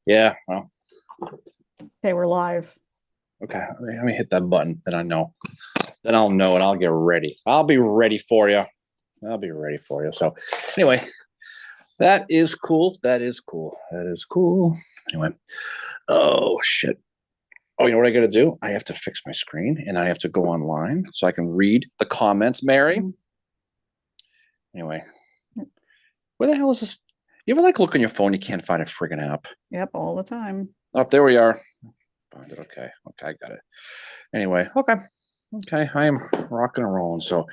Yeah. Well, Okay, we're live. okay. Let me hit that button. Then I know. Then I'll know and I'll get ready. I'll be ready for you. I'll be ready for you. So, anyway, that is cool. That is cool. That is cool. Anyway, oh shit. Oh, you know what I got to do? I have to fix my screen and I have to go online so I can read the comments, Mary. Mhm. Anyway, where the hell is this? You ever like look on your phone? You can't find a friggin' app. Yep, all the time. Oh, there we are. Find it. Okay. Okay. I got it. Anyway. Okay. Okay. I am rocking and rolling. So,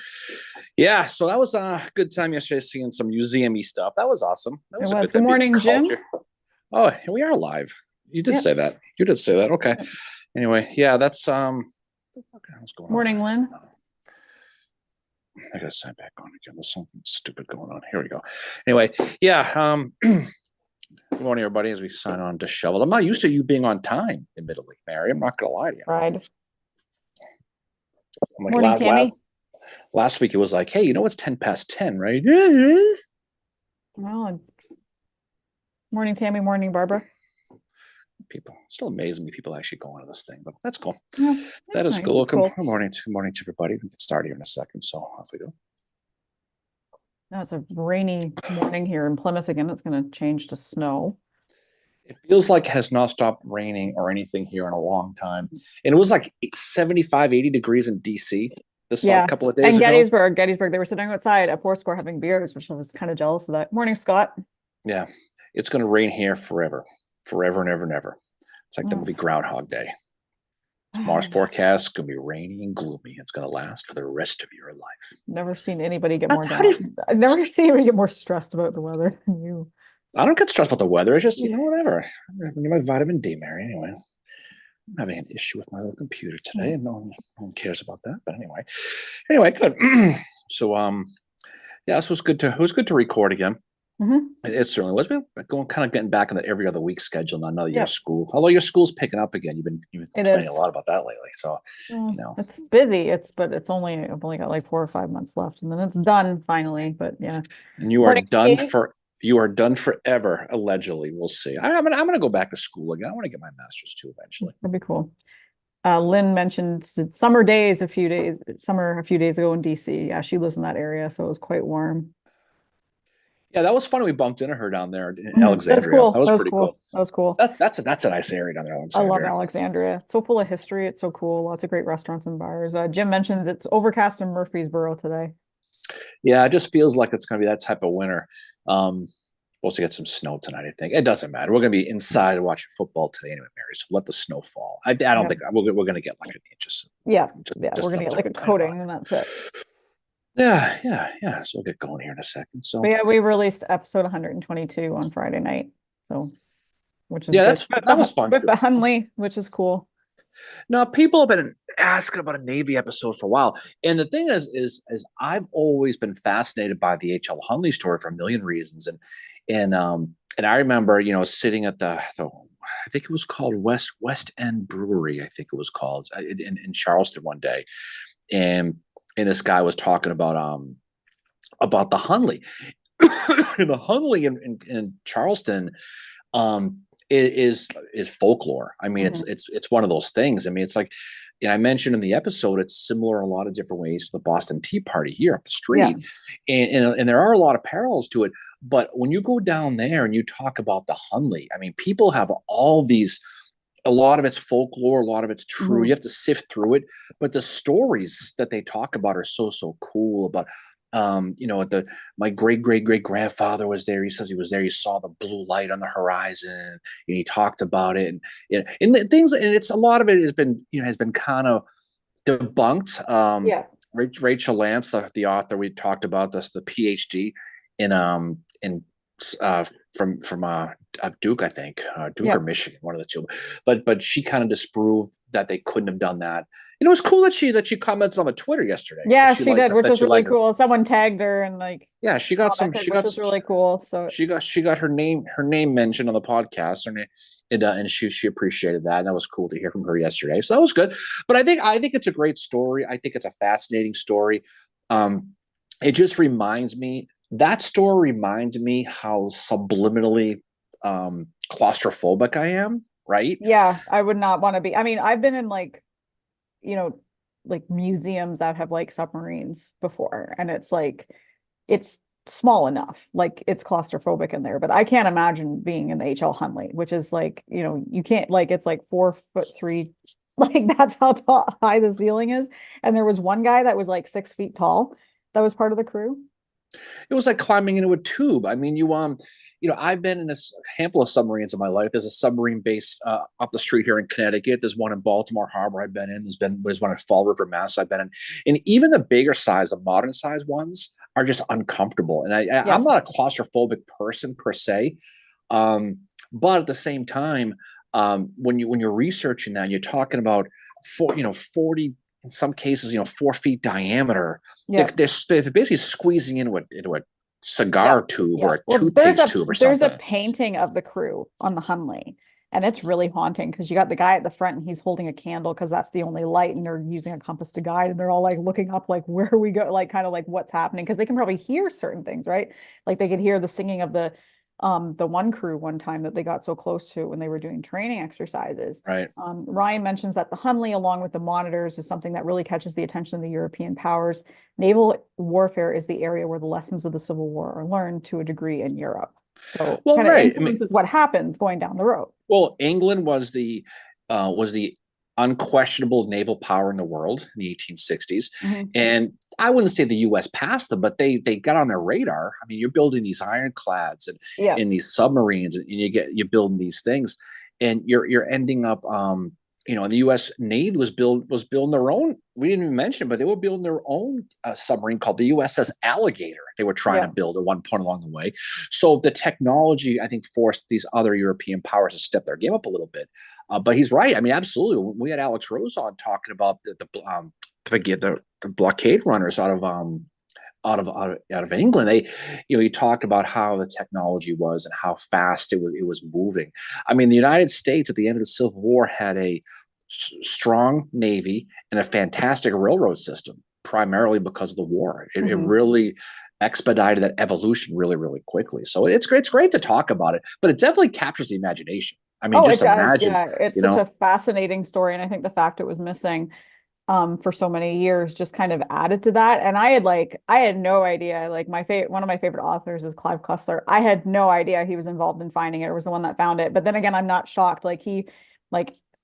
yeah. So that was a good time yesterday seeing some museum-y stuff. That was awesome. That It was a was. good Good time being morning, Jim. culture. Oh, here we are live. You did Yep. say that. You did say that. Okay. Yep. Anyway, yeah, that's what the hell's going on Morning, there? Lynn. I gotta sign back on again. There's something stupid going on. Here we go. Anyway, yeah. Good morning, everybody. As we sign on to Shovel, I'm not used to you being on time. Admittedly, Mary, I'm not gonna lie to you. Ride. I'm like Morning, Tammy. last week. It was like, hey, you know it's 10 past 10, right? Yeah, it is. Well, morning, Tammy. Morning, Barbara. People still amazing me. People actually go on to this thing, but that's cool. Yeah, That that's is nice. cool. That's cool. Good morning. Good morning to everybody. We can start here in a second. So off we go. Now it's a rainy morning here in Plymouth again. It's going to change to snow. It feels like it has not stopped raining or anything here in a long time. And it was like 75, 80 degrees in DC this Yeah. couple of days And ago. Gettysburg, they were sitting outside at Foursquare having beers, which I was kind of jealous of that. Morning, Scott. Yeah. It's going to rain here forever, forever and ever and ever. It's like the movie Yes. Groundhog Day. Tomorrow's forecast is going to be rainy and gloomy. It's going to last for the rest of your life. Never seen anybody get more That's how down. do you, I've never seen anybody get more stressed about the weather than you. I don't get stressed about the weather. It's just, whatever. I need my vitamin D, Mary. Anyway, I'm having an issue with my little computer today, and no one cares about that. But anyway, good. So, yeah, so it was good to record again. It certainly was. We're going kind of getting back on the every other week schedule now. Another year of school, although your school's picking up again. You've been complaining a lot about that lately. So, it's busy. But I've only got like 4 or 5 months left, and then it's done finally. But yeah, and you are done forever. Allegedly, we'll see. I'm gonna go back to school again. I want to get my master's too eventually. That'd be cool. Lynn mentioned summer a few days ago in DC. Yeah, she lives in that area, so it was quite warm. Yeah, that was fun. We bumped into her down there in Alexandria. That's cool. That was pretty cool. That was cool. That's a nice area down there, Alexandria. I love Alexandria. It's so full of history. It's so cool. Lots of great restaurants and bars. Jim mentions it's overcast in Murfreesboro today. Yeah, it just feels like it's going to be that type of winter. Supposed to get some snow tonight, I think. It doesn't matter. We're going to be inside watching football today anyway, Mary. So let the snow fall. I don't think we're going to get like an inch. Yeah, we're going to get like a coating and that's it. Yeah. So we'll get going here in a second. So yeah, we released episode 122 on Friday night. So, which is that was fun with the Hunley, which is cool. Now, people have been asking about a Navy episode for a while, and the thing is I've always been fascinated by the H.L. Hunley story for a million reasons, and I remember sitting at the I think it was called West End Brewery, I think it was called in Charleston one day, and this guy was talking about the Hunley. The Hunley in Charleston is folklore. I mean, it's one of those things. I mean, it's like, and I mentioned in the episode, it's similar in a lot of different ways to the Boston Tea Party here up the street, and there are a lot of parallels to it. But when you go down there and you talk about the Hunley, I mean, people have all these. A lot of it's folklore, a lot of it's true. You have to sift through it, but the stories that they talk about are so cool. About my great grandfather was there. He says he was there. He saw the blue light on the horizon, and he talked about it. And the things, and it's a lot of it has been kind of debunked. Rachel Lance, the author, we talked about this, the PhD in from Duke, I think, Duke or Michigan, one of the two. But she kind of disproved that they couldn't have done that. It was cool that she commented on the Twitter yesterday. Yeah, she did, which was really cool. Someone tagged her and she got some. She got really cool. So she got her name mentioned on the podcast, and she appreciated that, and that was cool to hear from her yesterday. So that was good. But I think it's a great story. I think it's a fascinating story. It just reminds me. That story reminds me how subliminally claustrophobic I am, right? Yeah, I would not want to be. I mean, I've been in like, you know, like museums that have like submarines before, and it's like it's small enough, like it's claustrophobic in there, but I can't imagine being in the HL Hunley, which is like, you can't like it's like 4'3", like that's how tall high the ceiling is. And there was one guy that was like 6 feet tall that was part of the crew. It was like climbing into a tube. I mean, I've been in a handful of submarines in my life. There's a submarine base up the street here in Connecticut. There's one in Baltimore Harbor I've been in. There's one in Fall River, Mass. I've been in, and even the bigger size, the modern size ones are just uncomfortable. And Yeah. I'm not a claustrophobic person per se, but at the same time, when you're researching that, and you're talking about 40, in some cases, 4 feet diameter. Yeah. They're basically squeezing into a Yeah. cigar tube Yeah. or a Well, toothpaste tube or there's a something. painting of the crew on the Hunley, and it's really haunting because you got the guy at the front and he's holding a candle because that's the only light, and they're using a compass to guide, and they're all like looking up, like where we go, like kind of like what's happening because they can probably hear certain things, right? Like they could hear the singing of the one crew one time that they got so close to when they were doing training exercises. Right. Ryan mentions that the Hunley, along with the monitors, is something that really catches the attention of the European powers. Naval warfare is the area where the lessons of the Civil War are learned to a degree in Europe. So Well, kind of right. I mean, influences what happens going down the road. well, England was the unquestionable naval power in the world in the 1860s, Mhm. and I wouldn't say the U.S. passed them, but they got on their radar. I mean, you're building these ironclads and Yeah. in these submarines, and you're building these things, and you're ending up, the U.S. Navy was building their own. We didn't even mention it, but they were building their own submarine called the USS Alligator. They were trying to Yeah. build at one point along the way. So the technology, I think, forced these other European powers to step their game up a little bit. But he's right. I mean, absolutely. We had Alex Rose on talking about the blockade runners out of England. He talked about how the technology was and how fast it was moving. I mean, the United States at the end of the Civil War had a strong navy and a fantastic railroad system, primarily because of the war. It Mhm. really expedited that evolution really, really quickly. So it's great. It's great to talk about it, but it definitely captures the imagination. I mean, Oh, it just does. imagine, Yeah. It's you such know, a fascinating story. And I think the fact it was missing for so many years just kind of added to that. And I had no idea. Like one of my favorite authors is Clive Cussler. I had no idea he was involved in finding it or was the one that found it. But then again, I'm not shocked. Like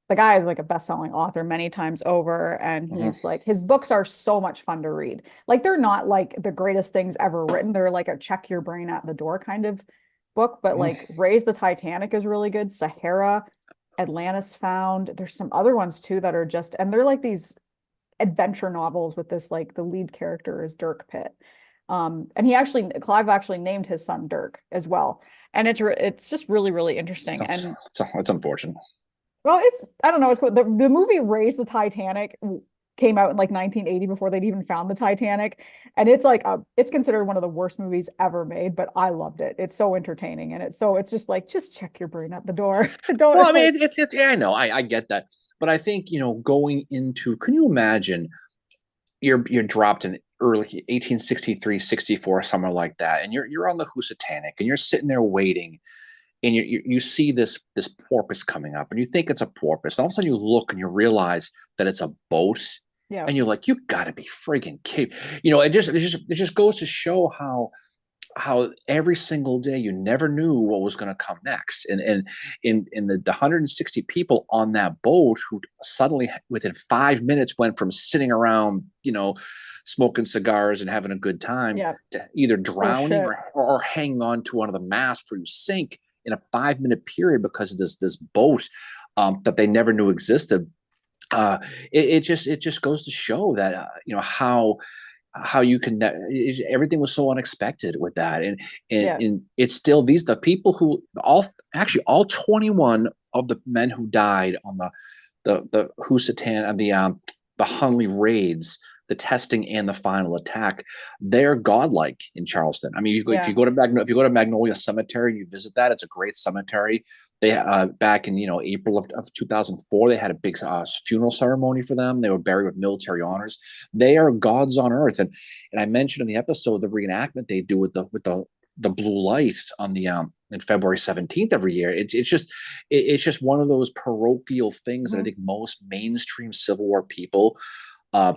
the guy is like a best-selling author many times over, and mhm. he's like his books are so much fun to read. Like they're not like the greatest things ever written. They're like a check your brain at the door kind of book, but Mhm. like Raise the Titanic is really good. Sahara, Atlantis Found. There's some other ones too that are just, and they're like these adventure novels with this, like the lead character is Dirk Pitt. And Clive actually named his son Dirk as well. And it's just really, really interesting. It's, And it's unfortunate. well, I don't know, it's cool. The movie Raise the Titanic came out in like 1980 before they'd even found the Titanic. And it's considered one of the worst movies ever made, but I loved it. It's so entertaining. And it's just like, just check your brain at the door. Well, Don't I like, mean, yeah, I know, I get that, but I think going into, can you imagine you're dropped in early 1863, 64, somewhere like that, and you're on the Housatonic, and you're sitting there waiting, and you see this porpoise coming up, and you think it's a porpoise, and all of a sudden you look and you realize that it's a boat, yeah. and you're like, you got to be friggin' kidding. It just goes to show how every single day you never knew what was going to come next, and in the 160 people on that boat who suddenly within 5 minutes went from sitting around smoking cigars and having a good time Yeah. to either Oh drowning shit. or hanging on to one of the masts before you sink in a 5 minute period because of this boat that they never knew existed. It just goes to show that how you can everything was so unexpected with that, Yeah. and it's still the people who all 21 of the men who died on the Husatan and the Hunley raids, the testing and the final attack, they're godlike in Charleston. I mean, if Yeah. you go to Magnolia Cemetery and you visit that, it's a great cemetery. They back in April of 2004, they had a big funeral ceremony for them. They were buried with military honors. They are gods on earth, and I mentioned in the episode the reenactment they do with the the blue light on the in February 17th every year. It's just one of those parochial things that I Mhm. think most mainstream Civil War people uh,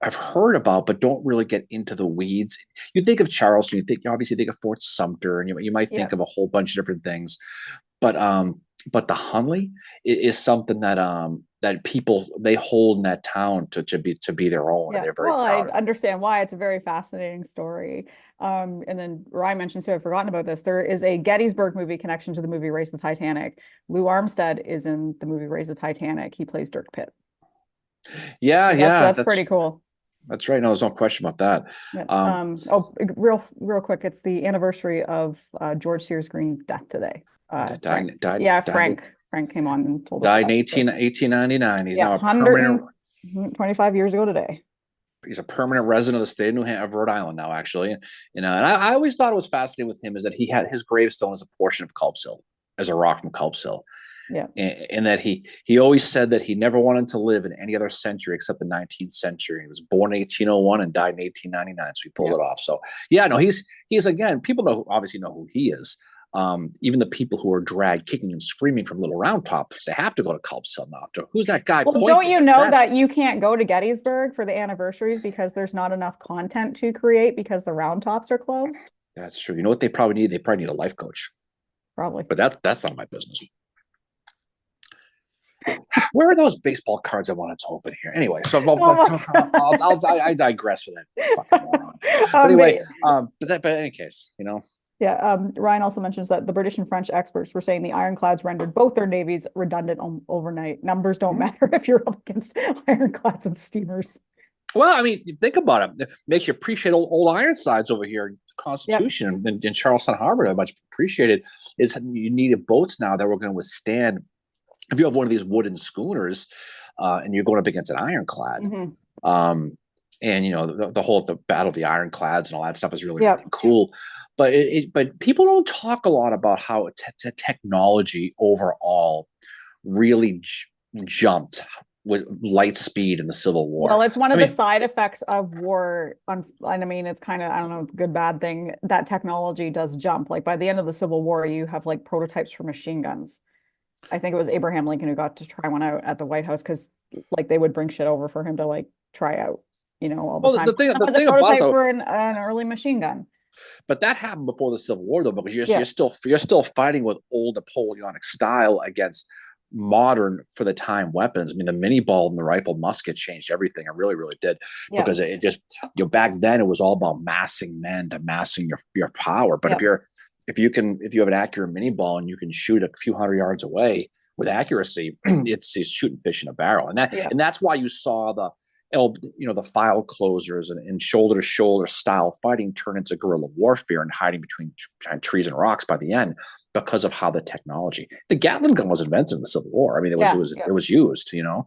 have heard about, but don't really get into the weeds. You think of Charleston, you obviously think of Fort Sumter, and you might Yeah. think of a whole bunch of different things, but but the Hunley is something that that people they hold in that town to be their own, and Yeah, they're very well, I proud of. understand why. It's a very fascinating story. And then Ryan mentioned too, I've forgotten about this. There is a Gettysburg movie connection to the movie Race the Titanic. Lou Armstead is in the movie Race the Titanic. He plays Dirk Pitt. Yeah, So yeah, that's pretty cool. that's right. No, there's no question about that. Yeah. Um, Oh, real quick, it's the anniversary of George Sears Green's death today. Frank, yeah, Frank came on and told us died in that. So, 1899. He's yeah, now a permanent. 125 years ago today. He's a permanent resident of the state of of Rhode Island now, actually. And I always thought it was fascinating with him is that he had his gravestone as a portion of Culp's Hill, as a rock from Culp's Hill. Yeah. And that he always said that he never wanted to live in any other century except the 19th century. He was born in 1801 and died in 1899, so he pulled it off. So yeah, no, he's again, people obviously know who he is. Even the people who are dragged kicking and screaming from Little Round Top, because they have to go to Culp's Hill now. After who's that guy? Well, don't you know that you can't go to Gettysburg for the anniversaries because there's not enough content to create because the Round Tops are closed? That's true. You know what they probably need? They probably need a life coach. Probably. But that's not my business. Where are those baseball cards I wanted to open here? Anyway, so I digress for that fucking moron. But anyway, but in any case, you know. Yeah, Ryan also mentions that the British and French experts were saying the ironclads rendered both their navies redundant overnight. Numbers don't matter if you're up against ironclads and steamers. Well, I mean, think about it. It makes you appreciate old Ironsides over here, the Constitution in Charleston Harbor. I much appreciated is you needed boats now that were going to withstand. If you have one of these wooden schooners and you're going up against an ironclad, and you know the battle of the ironclads and all that stuff is really, really cool. But but people don't talk a lot about how technology overall really jumped with light speed in the Civil War. Well, it's one of the side effects of war. And I mean, it's kind of, I don't know, good, bad thing that technology does jump. Like by the end of the Civil War, you have like prototypes for machine guns. I think it was Abraham Lincoln who got to try one out at the White House because like they would bring shit over for him to like try out, you know, all the time. The thing about it, for an early machine gun. But that happened before the Civil War, though, because you're still fighting with old Napoleonic style against modern for the time weapons. I mean, the mini ball and the rifle musket changed everything. It really, really did, because it just back then it was all about massing men to massing your power. But if you have an accurate mini ball and you can shoot a few hundred yards away with accuracy, it's shooting fish in a barrel, and that's why you saw the file closers and shoulder to shoulder style fighting turn into guerrilla warfare and hiding between trees and rocks by the end, because of how the technology. The Gatling gun was invented in the Civil War. I mean, it was used, you know.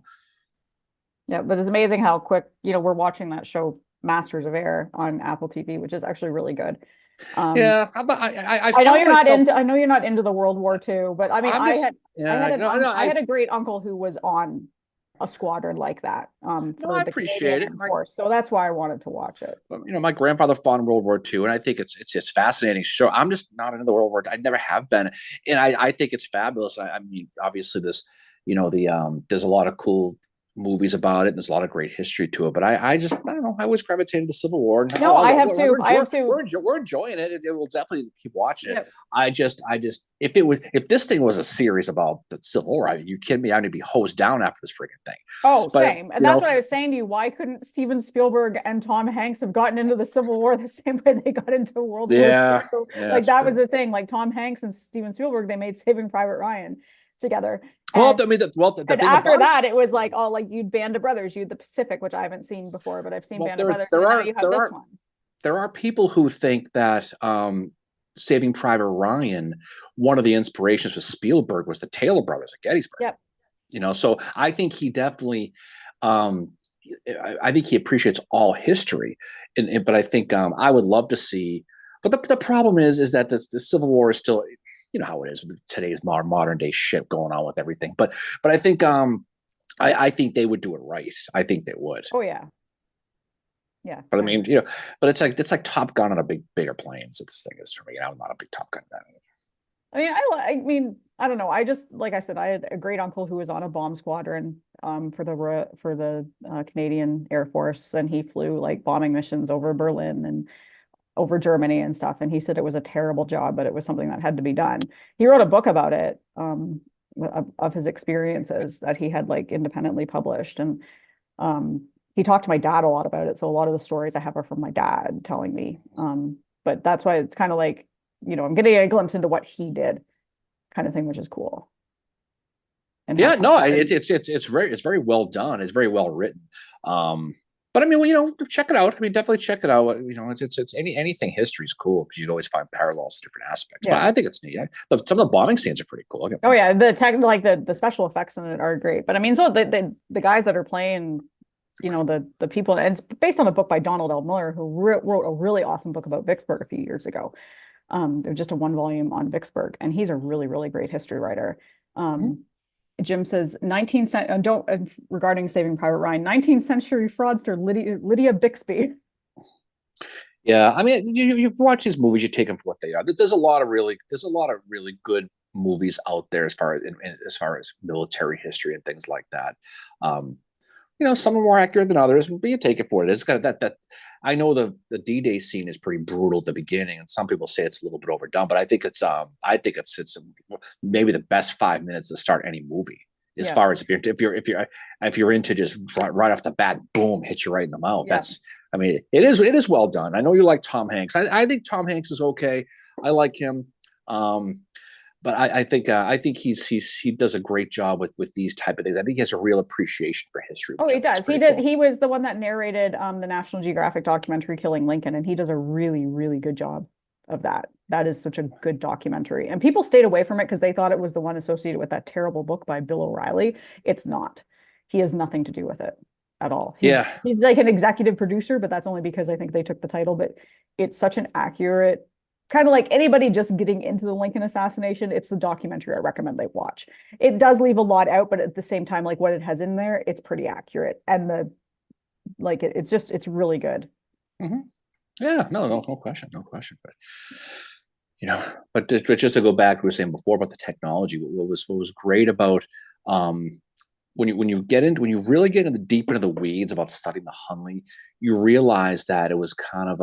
Yeah, but it's amazing how quick, you know, we're watching that show Masters of Air on Apple TV, which is actually really good. I know you're not into. I know you're not into the World War II, but I mean, I had a great uncle who was on a squadron like that. I appreciate it. So that's why I wanted to watch it. You know, my grandfather fought in World War II, and I think it's fascinating show. I'm just not into the World War II. I never have been, and I think it's fabulous. I mean, obviously this, you know, there's a lot of cool movies about it, and there's a lot of great history to it. But I don't know. I always gravitated to the Civil War. And I have to. We're enjoying it. It will definitely keep watching it. I just if this thing was a series about the Civil War, you kidding me? I'm gonna be hosed down after this freaking thing. Same. And that's what I was saying to you. Why couldn't Steven Spielberg and Tom Hanks have gotten into the Civil War the same way they got into World War II? So, like that was the thing. Like Tom Hanks and Steven Spielberg, they made Saving Private Ryan together. And, after that, it was like all like you'd Band of Brothers, you'd The Pacific, which I haven't seen before, but I've seen Band of Brothers. There are people who think that Saving Private Ryan, one of the inspirations for Spielberg was the Taylor brothers at Gettysburg. Yep. You know, so I think he definitely, I think he appreciates all history, but I think I would love to see. But the problem is that the Civil War is still, you know how it is with today's modern day shit going on with everything. But I think I think they would do it right. I think they would. Oh yeah. Yeah. But I mean, but it's like Top Gun on a bigger planes. This thing is for me. I'm not a big Top Gun guy. I mean, I don't know. I just, like I said, I had a great uncle who was on a bomb squadron for the Canadian Air Force, and he flew like bombing missions over Berlin and over Germany and stuff. And he said it was a terrible job, but it was something that had to be done. He wrote a book about it, of his experiences that he had like independently published. And he talked to my dad a lot about it. So a lot of the stories I have are from my dad telling me. But that's why it's kind of like, I'm getting a glimpse into what he did, kind of thing, which is cool. And Yeah, no, it's very well done. It's very well written. But I mean, well, check it out. I mean, definitely check it out. It's anything history is cool because you'd always find parallels to different aspects. But Yeah. I think it's neat. Some of the bombing scenes are pretty cool. Oh yeah, the special effects in it are great. But I mean, so the guys that are playing, the people, and it's based on a book by Donald L. Miller, who wrote a really awesome book about Vicksburg a few years ago. There's just a 1 volume on Vicksburg, and he's a really, really great history writer. Jim says regarding Saving Private Ryan, 19th century fraudster Lydia Bixby. Yeah, I mean, you watch these movies, you take them for what they are. There's a lot of really good movies out there as far as military history and things like that. Some are more accurate than others, but you take it for it. It's got that. I know the D-Day scene is pretty brutal at the beginning, and some people say it's a little bit overdone, but I think it's maybe the best 5 minutes to start any movie. As far as if you're into just right off the bat, boom, hit you right in the mouth. Yeah. I mean, it is well done. I know you like Tom Hanks. I think Tom Hanks is okay. I like him. But I think he does a great job with these type of things. I think he has a real appreciation for history. Oh, he does. He did. Cool. He was the one that narrated the National Geographic documentary "Killing Lincoln," and he does a really, really good job of that. That is such a good documentary, and people stayed away from it because they thought it was the one associated with that terrible book by Bill O'Reilly. It's not. He has nothing to do with it at all. He's like an executive producer, but that's only because I think they took the title. But it's such an accurate. Kind of like anybody just getting into the Lincoln assassination, it's the documentary I recommend they watch. It does leave a lot out, but at the same time, like what it has in there, it's pretty accurate. And it's really good. Mm-hmm. Yeah, no question. But just to go back, we were saying before about the technology. What was great about when you really get deep into the weeds about studying the Hunley, you realize that it was kind of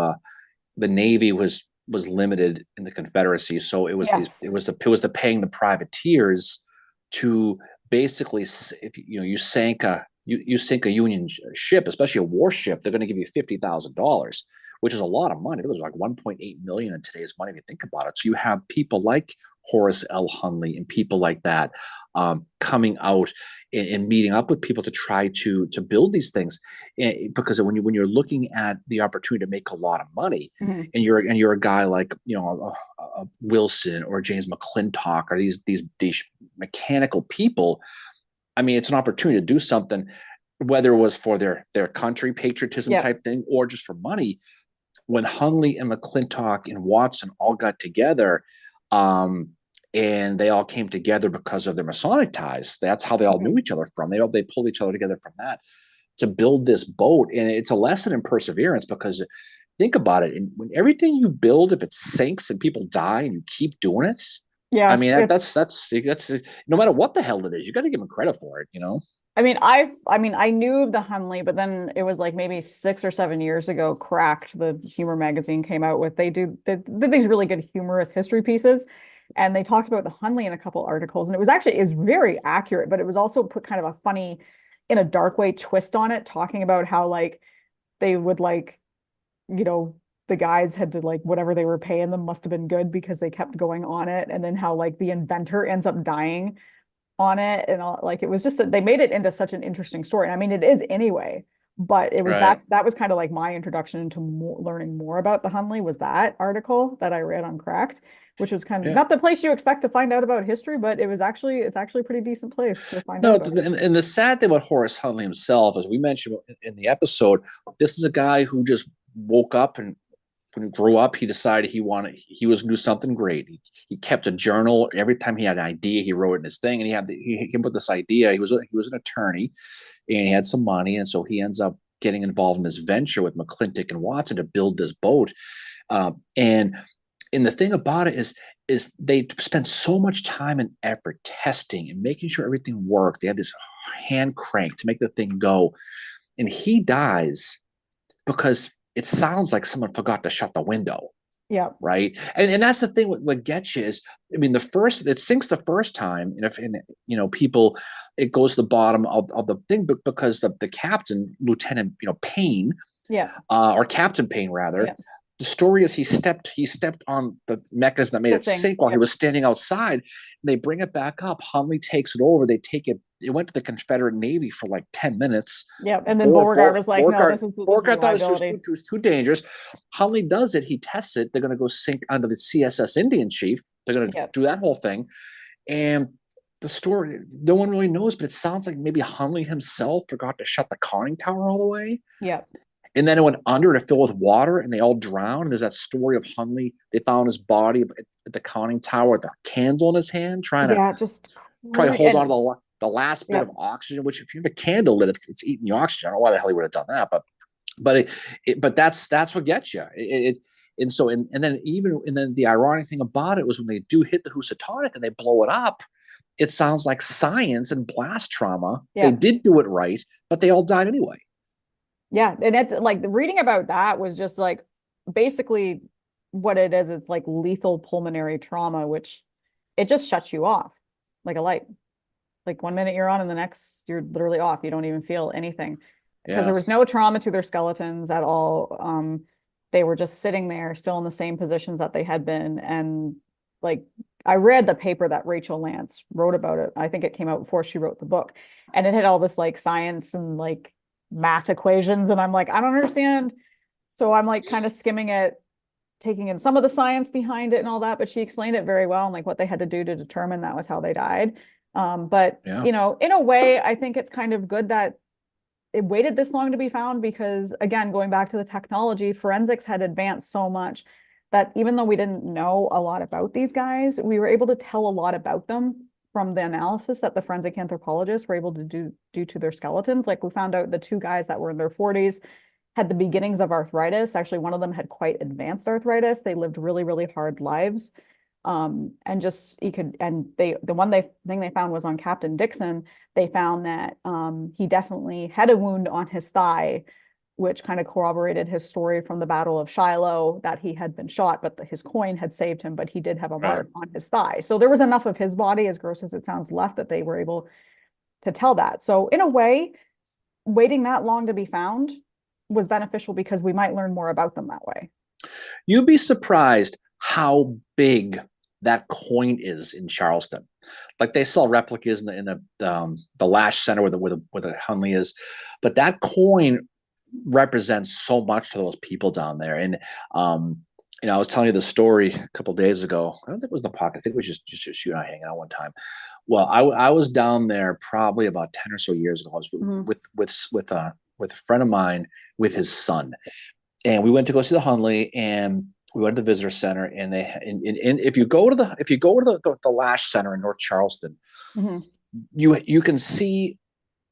the Navy was limited in the Confederacy, so it was the paying the privateers to basically, if you sink a Union ship, especially a warship, they're going to give you $50,000, which is a lot of money. It was like 1.8 million in today's money if you think about it. So you have people like Horace L. Hunley and people like that coming out and meeting up with people to try to build these things, because when you're looking at the opportunity to make a lot of money, mm-hmm. and you're a guy like a Wilson or James McClintock or these mechanical people, I mean, it's an opportunity to do something, whether it was for their country patriotism type thing or just for money. When Hunley and McClintock and Watson all got together, and they all came together because of their Masonic ties. That's how they all knew each other from. They pulled each other together from that to build this boat. And it's a lesson in perseverance, because think about it. And when everything you build, if it sinks and people die and you keep doing it, I mean, that's no matter what the hell it is, you got to give them credit for it, I mean, I knew of the Hunley, but then it was like maybe 6 or 7 years ago, Cracked, the humor magazine, came out with, they did these really good humorous history pieces. And they talked about the Hunley in a couple articles, and it was very accurate, but it was also put kind of a funny, in a dark way, twist on it, talking about how like they would the guys had to whatever they were paying them must have been good because they kept going on it, and then how like the inventor ends up dying on it, and all, it was just they made it into such an interesting story. I mean, it is anyway, but it was that was kind of like my introduction into learning more about the Hunley, was that article that I read on Cracked, which was kind of not the place you expect to find out about history, but it's actually a pretty decent place to find out about and the sad thing about Horace Hunley himself, as we mentioned in the episode, this is a guy who just woke up, and when he grew up, he decided he was going to do something great. He kept a journal. Every time he had an idea, he wrote it in his thing, and he came up with this idea. He was an attorney, and he had some money, and so he ends up getting involved in this venture with McClintock and Watson to build this boat. And the thing about it is they spend so much time and effort testing and making sure everything worked. They had this hand crank to make the thing go, and he dies because it sounds like someone forgot to shut the window. Yeah. Right. And that's the thing. What gets you is, I mean, it sinks the first time. And if, people, it goes to the bottom of the thing, but because the captain, Lieutenant, Payne, Yeah. Or Captain Payne rather, the story is he stepped on the mechanism that made it sink while he was standing outside. They bring it back up. Hundley takes it over. They take it. It went to the Confederate Navy for like 10 minutes. Yeah. And then Beauregard was like, no, this is Beauregard thought it was too dangerous. Hundley does it. He tests it. They're going to go sink under the CSS Indian Chief. They're going to do that whole thing. And the story, no one really knows, but it sounds like maybe Hundley himself forgot to shut the conning tower all the way. Yeah. And then it went under and it filled with water and they all drowned. And there's that story of Hundley. They found his body at the conning tower with a candle in his hand, trying to hold on to the last bit of oxygen, which if you have a candle lit, it's eating the oxygen. I don't know why the hell he would have done that, but that's what gets you. And then the ironic thing about it was when they do hit the Housatonic and they blow it up, it sounds like science and blast trauma. They did do it right, but they all died anyway. Yeah. And it's like reading about that was just like basically what it is. It's like lethal pulmonary trauma, which it just shuts you off like a light. Like 1 minute you're on and the next you're literally off. You don't even feel anything because there was no trauma to their skeletons at all. They were just sitting there still in the same positions that they had been. And like, I read the paper that Rachel Lance wrote about it. I think it came out before she wrote the book, and it had all this like science and like math equations. And I'm like, I don't understand. So I'm like kind of skimming it, taking in some of the science behind it and all that, but she explained it very well and like what they had to do to determine that was how they died. But in a way, I think it's kind of good that it waited this long to be found because, again, going back to the technology, forensics had advanced so much that even though we didn't know a lot about these guys, we were able to tell a lot about them from the analysis that the forensic anthropologists were able to do to their skeletons. Like we found out the two guys that were in their 40s had the beginnings of arthritis. Actually, one of them had quite advanced arthritis. They lived really, really hard lives. And just the thing they found was on Captain Dixon. They found that he definitely had a wound on his thigh, which kind of corroborated his story from the Battle of Shiloh that he had been shot, but his coin had saved him, but he did have a mark on his thigh. So there was enough of his body, as gross as it sounds, left that they were able to tell that. So in a way, waiting that long to be found was beneficial because we might learn more about them that way. You'd be surprised how big that coin is in Charleston. Like they sell replicas in the Lash Center where the Hundley is, but that coin represents so much to those people down there. And I was telling you the story a couple of days ago. I don't think it was in the pocket. I think it was just you and I hanging out one time. Well, I was down there probably about 10 or so years ago. I was with a friend of mine with his son, and we went to go see the Hundley, and we went to the visitor center, and if you go to the Lash Center in North Charleston, you can see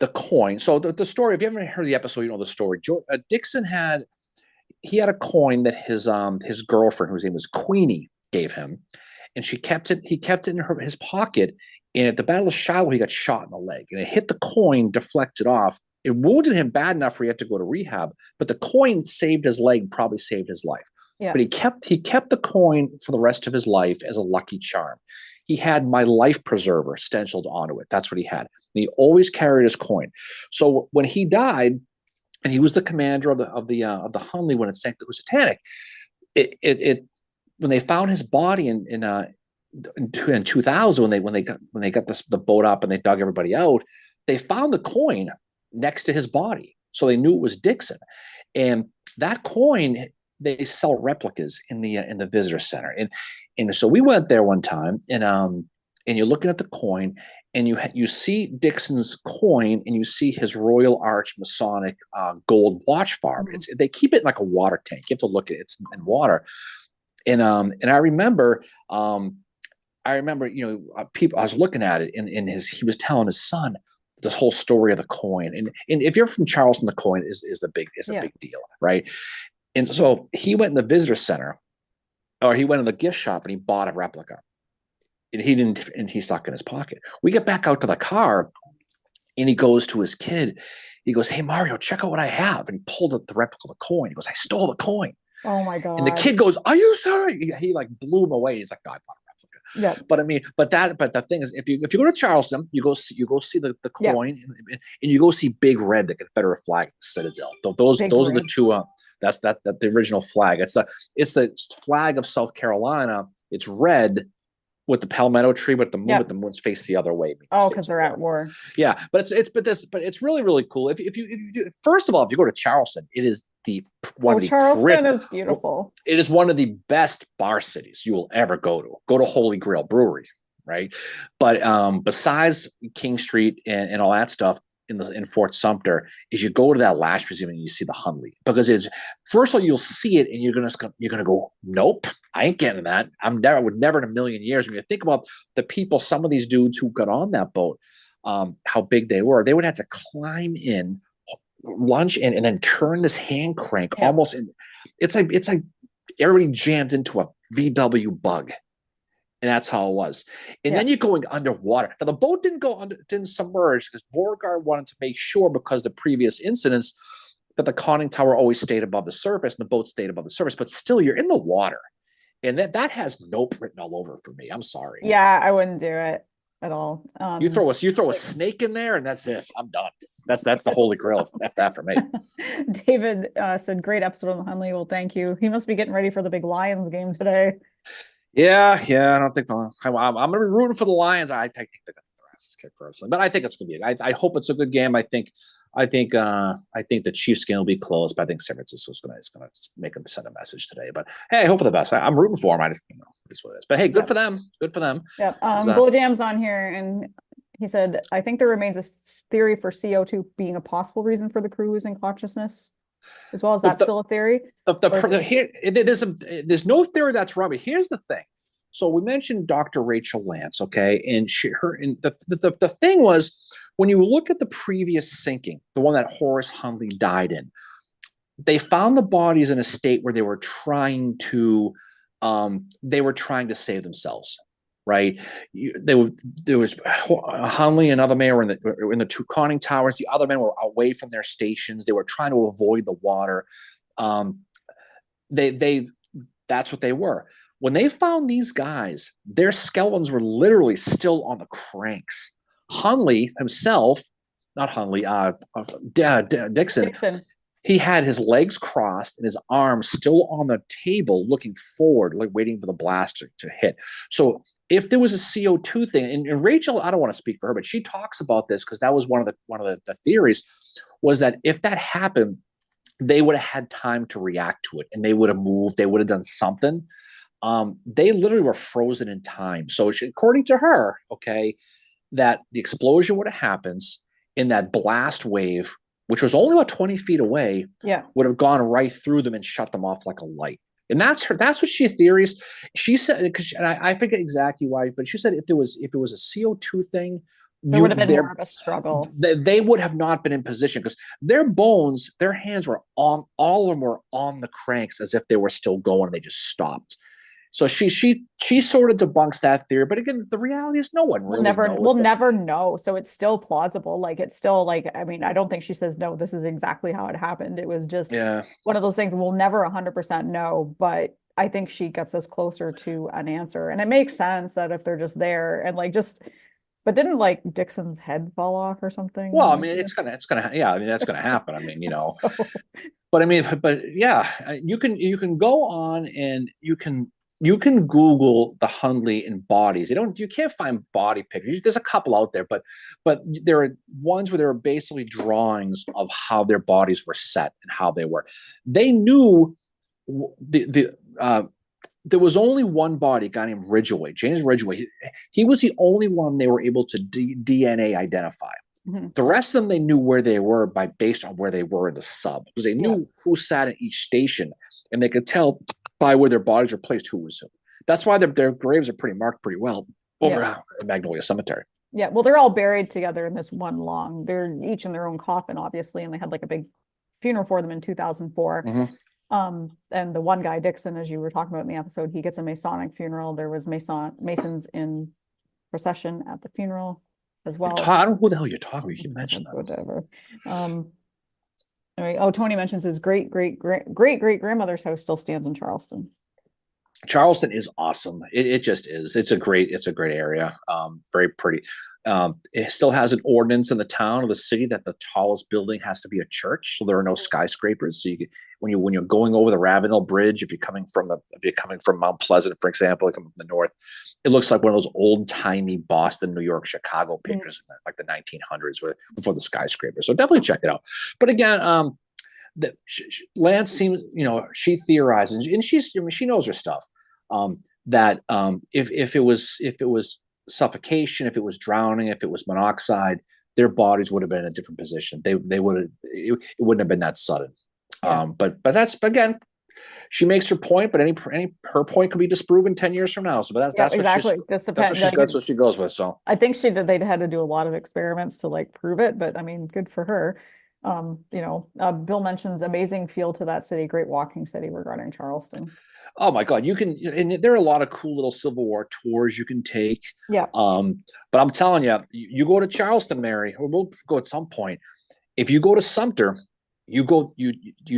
the coin. So the story, if you haven't heard the episode, you know the story. Dixon had a coin that his girlfriend, whose name was Queenie, gave him, and he kept it in his pocket. And at the Battle of Shiloh, he got shot in the leg, and it hit the coin, deflected off. It wounded him bad enough where he had to go to rehab, but the coin saved his leg, probably saved his life. Yeah. But he kept the coin for the rest of his life as a lucky charm. He had "My Life Preserver" stenciled onto it. That's what he had. And he always carried his coin. So when he died, and he was the commander of the Hundley when it sank the Housatonic, when they found his body in 2000, when they got the boat up and they dug everybody out, they found the coin next to his body, so they knew it was Dixon. And that coin, they sell replicas in the visitor center, and so we went there one time, and you're looking at the coin, and you see Dixon's coin, and you see his Royal Arch Masonic gold watch fob. They keep it in like a water tank. You have to look at it. It's in water, and I remember. People. I was looking at it, and he was telling his son, this whole story of the coin. And if you're from Charleston, the coin is a Yeah. big deal, right? And so he went in the visitor center, or he went in the gift shop and he bought a replica. And he didn't, and he stuck in his pocket. We get back out to the car, and he goes to his kid. He goes, "Hey Mario, check out what I have." And he pulled up the replica of the coin. He goes, "I stole the coin." Oh my And the God. kid goes, "Are you sorry?" He like blew him away. He's like, "No, I bought a replica." Yeah. But I mean, but the thing is, if you go to Charleston, you go see the Yeah. coin, and you go see Big Red, the Confederate flag, the Citadel. Big Those are the Red. two. That's the original flag. It's the flag of South Carolina. It's red with the palmetto tree, but Yeah. the moon's faced the other way. Oh, because they're at war. Yeah, but it's really really cool. If you do, first of all, if you go to Charleston, it is one of the Charleston is beautiful. It is one of the best bar cities you will ever go to. Go to Holy Grail Brewery, right? But besides King Street and all that stuff in Fort Sumter, is you go to that Lash Museum and you see the Hundley, because it's, first of all, you'll see it and you're gonna go, nope, I ain't getting that. I would never in a million years. When you think about the people, some of these dudes who got on that boat, how big they were, they would have to climb in, lunge in, and then turn this hand crank almost in. It's like everybody jammed into a VW bug. And that's how it was. And then you're going underwater. Now the boat didn't submerge, because Beauregard wanted to make sure, because the previous incidents, that the conning tower always stayed above the surface and the boat stayed above the surface. But still, you're in the water, and that has nope written all over for me. I'm sorry. Yeah, I wouldn't do it at all. You throw a snake in there, and that's it. I'm done. That's the holy grail. F that for me. David said, "Great episode on the Hundley." Well, thank you. He must be getting ready for the big Lions game today. Yeah. I don't think I'm going to be rooting for the Lions. I think they're going to get the ass kicked personally, but I think it's going to be. I hope it's a good game. I think the Chiefs game will be close, but I think San Francisco is going to make them send a message today. But hey, I hope for the best. I'm rooting for them. I just, it's what it is. But hey, good for them. Good for them. Yeah. Bulldam's on here, and he said, "I think there remains a theory for CO2 being a possible reason for the crew losing consciousness." As well as that's still a theory. There's no theory that's wrong. But here's the thing. So we mentioned Dr. Rachel Lance, okay, and the thing was, when you look at the previous sinking, the one that Horace Hundley died in, they found the bodies in a state where they were trying to save themselves. Right, there was Hundley and other men were in the two conning towers. The other men were away from their stations. They were trying to avoid the water. That's what they were. When they found these guys, their skeletons were literally still on the cranks. Hundley himself, not Hundley, Dixon. He had his legs crossed and his arms still on the table, looking forward, like waiting for the blast to hit. So if there was a CO2 thing, and Rachel, I don't want to speak for her, but she talks about this, because that was one of the theories, was that if that happened, they would have had time to react to it, and they would have moved, they would have done something. They literally were frozen in time. So according to her, okay, that the explosion would have happened in that blast wave, which was only about 20 feet away, would have gone right through them and shut them off like a light. And that's what she theories. She said, and I forget exactly why, but she said if it was a CO2 thing, there would have been more of a struggle. They would have not been in position, because their bones, their hands were on, all of them were on the cranks as if they were still going, and they just stopped. So she sort of debunks that theory, but again, the reality is no one really knows. We'll never know. So it's still plausible. Like, it's still like, I mean, I don't think she says, no, this is exactly how it happened. It was just one of those things we'll never 100% know, but I think she gets us closer to an answer. And it makes sense that if they're just there and but didn't like Dixon's head fall off or something? Well, I mean, it's gonna, yeah, I mean, that's gonna happen. I mean, but I mean, but yeah, you can go on and you can Google the Hundley and bodies. You can't find body pictures. There's a couple out there, but there are ones where there are basically drawings of how their bodies were set and how they were. They knew there was only one body, a guy named Ridgway, James Ridgway. He was the only one they were able to DNA identify. Mm-hmm. The rest of them, they knew where they were based on where they were in the sub, because they knew who sat in each station, and they could tell by where their bodies were placed who was who. That's why their graves are marked pretty well over at Magnolia Cemetery. Yeah, well, they're all buried together in this one long. They're each in their own coffin, obviously, and they had like a big funeral for them in 2004. Mhm. And the one guy, Dixon, as you were talking about in the episode, he gets a Masonic funeral. There was Masons in procession at the funeral as well. I don't know who the hell you're talking about. You mentioned that. Whatever. Anyway, oh, Tony mentions his great grandmother's house still stands in Charleston. Charleston is awesome. It just is. It's a great area. Very pretty. It still has an ordinance in the town or the city that the tallest building has to be a church. So there are no skyscrapers. So when you're going over the Ravenel Bridge, if you're coming from Mount Pleasant, for example, like from the north, it looks like one of those old timey Boston, New York, Chicago pictures, like the 1900s, before the skyscraper. So definitely check it out. But again, that Lance seems, she theorizes, and she knows her stuff. That if it was suffocation, if it was drowning, if it was monoxide, their bodies would have been in a different position. They would have, it wouldn't have been that sudden. Yeah. But that's, again, she makes her point, but her point could be disproven 10 years from now. So, but that's exactly. That's what she goes with. So I think they'd had to do a lot of experiments to like prove it, but I mean, good for her. Bill mentions amazing feel to that city, great walking city regarding Charleston. Oh my God, and there are a lot of cool little Civil War tours you can take. Yeah. But I'm telling you, you go to Charleston, Mary, or we'll go at some point. If you go to Sumter, you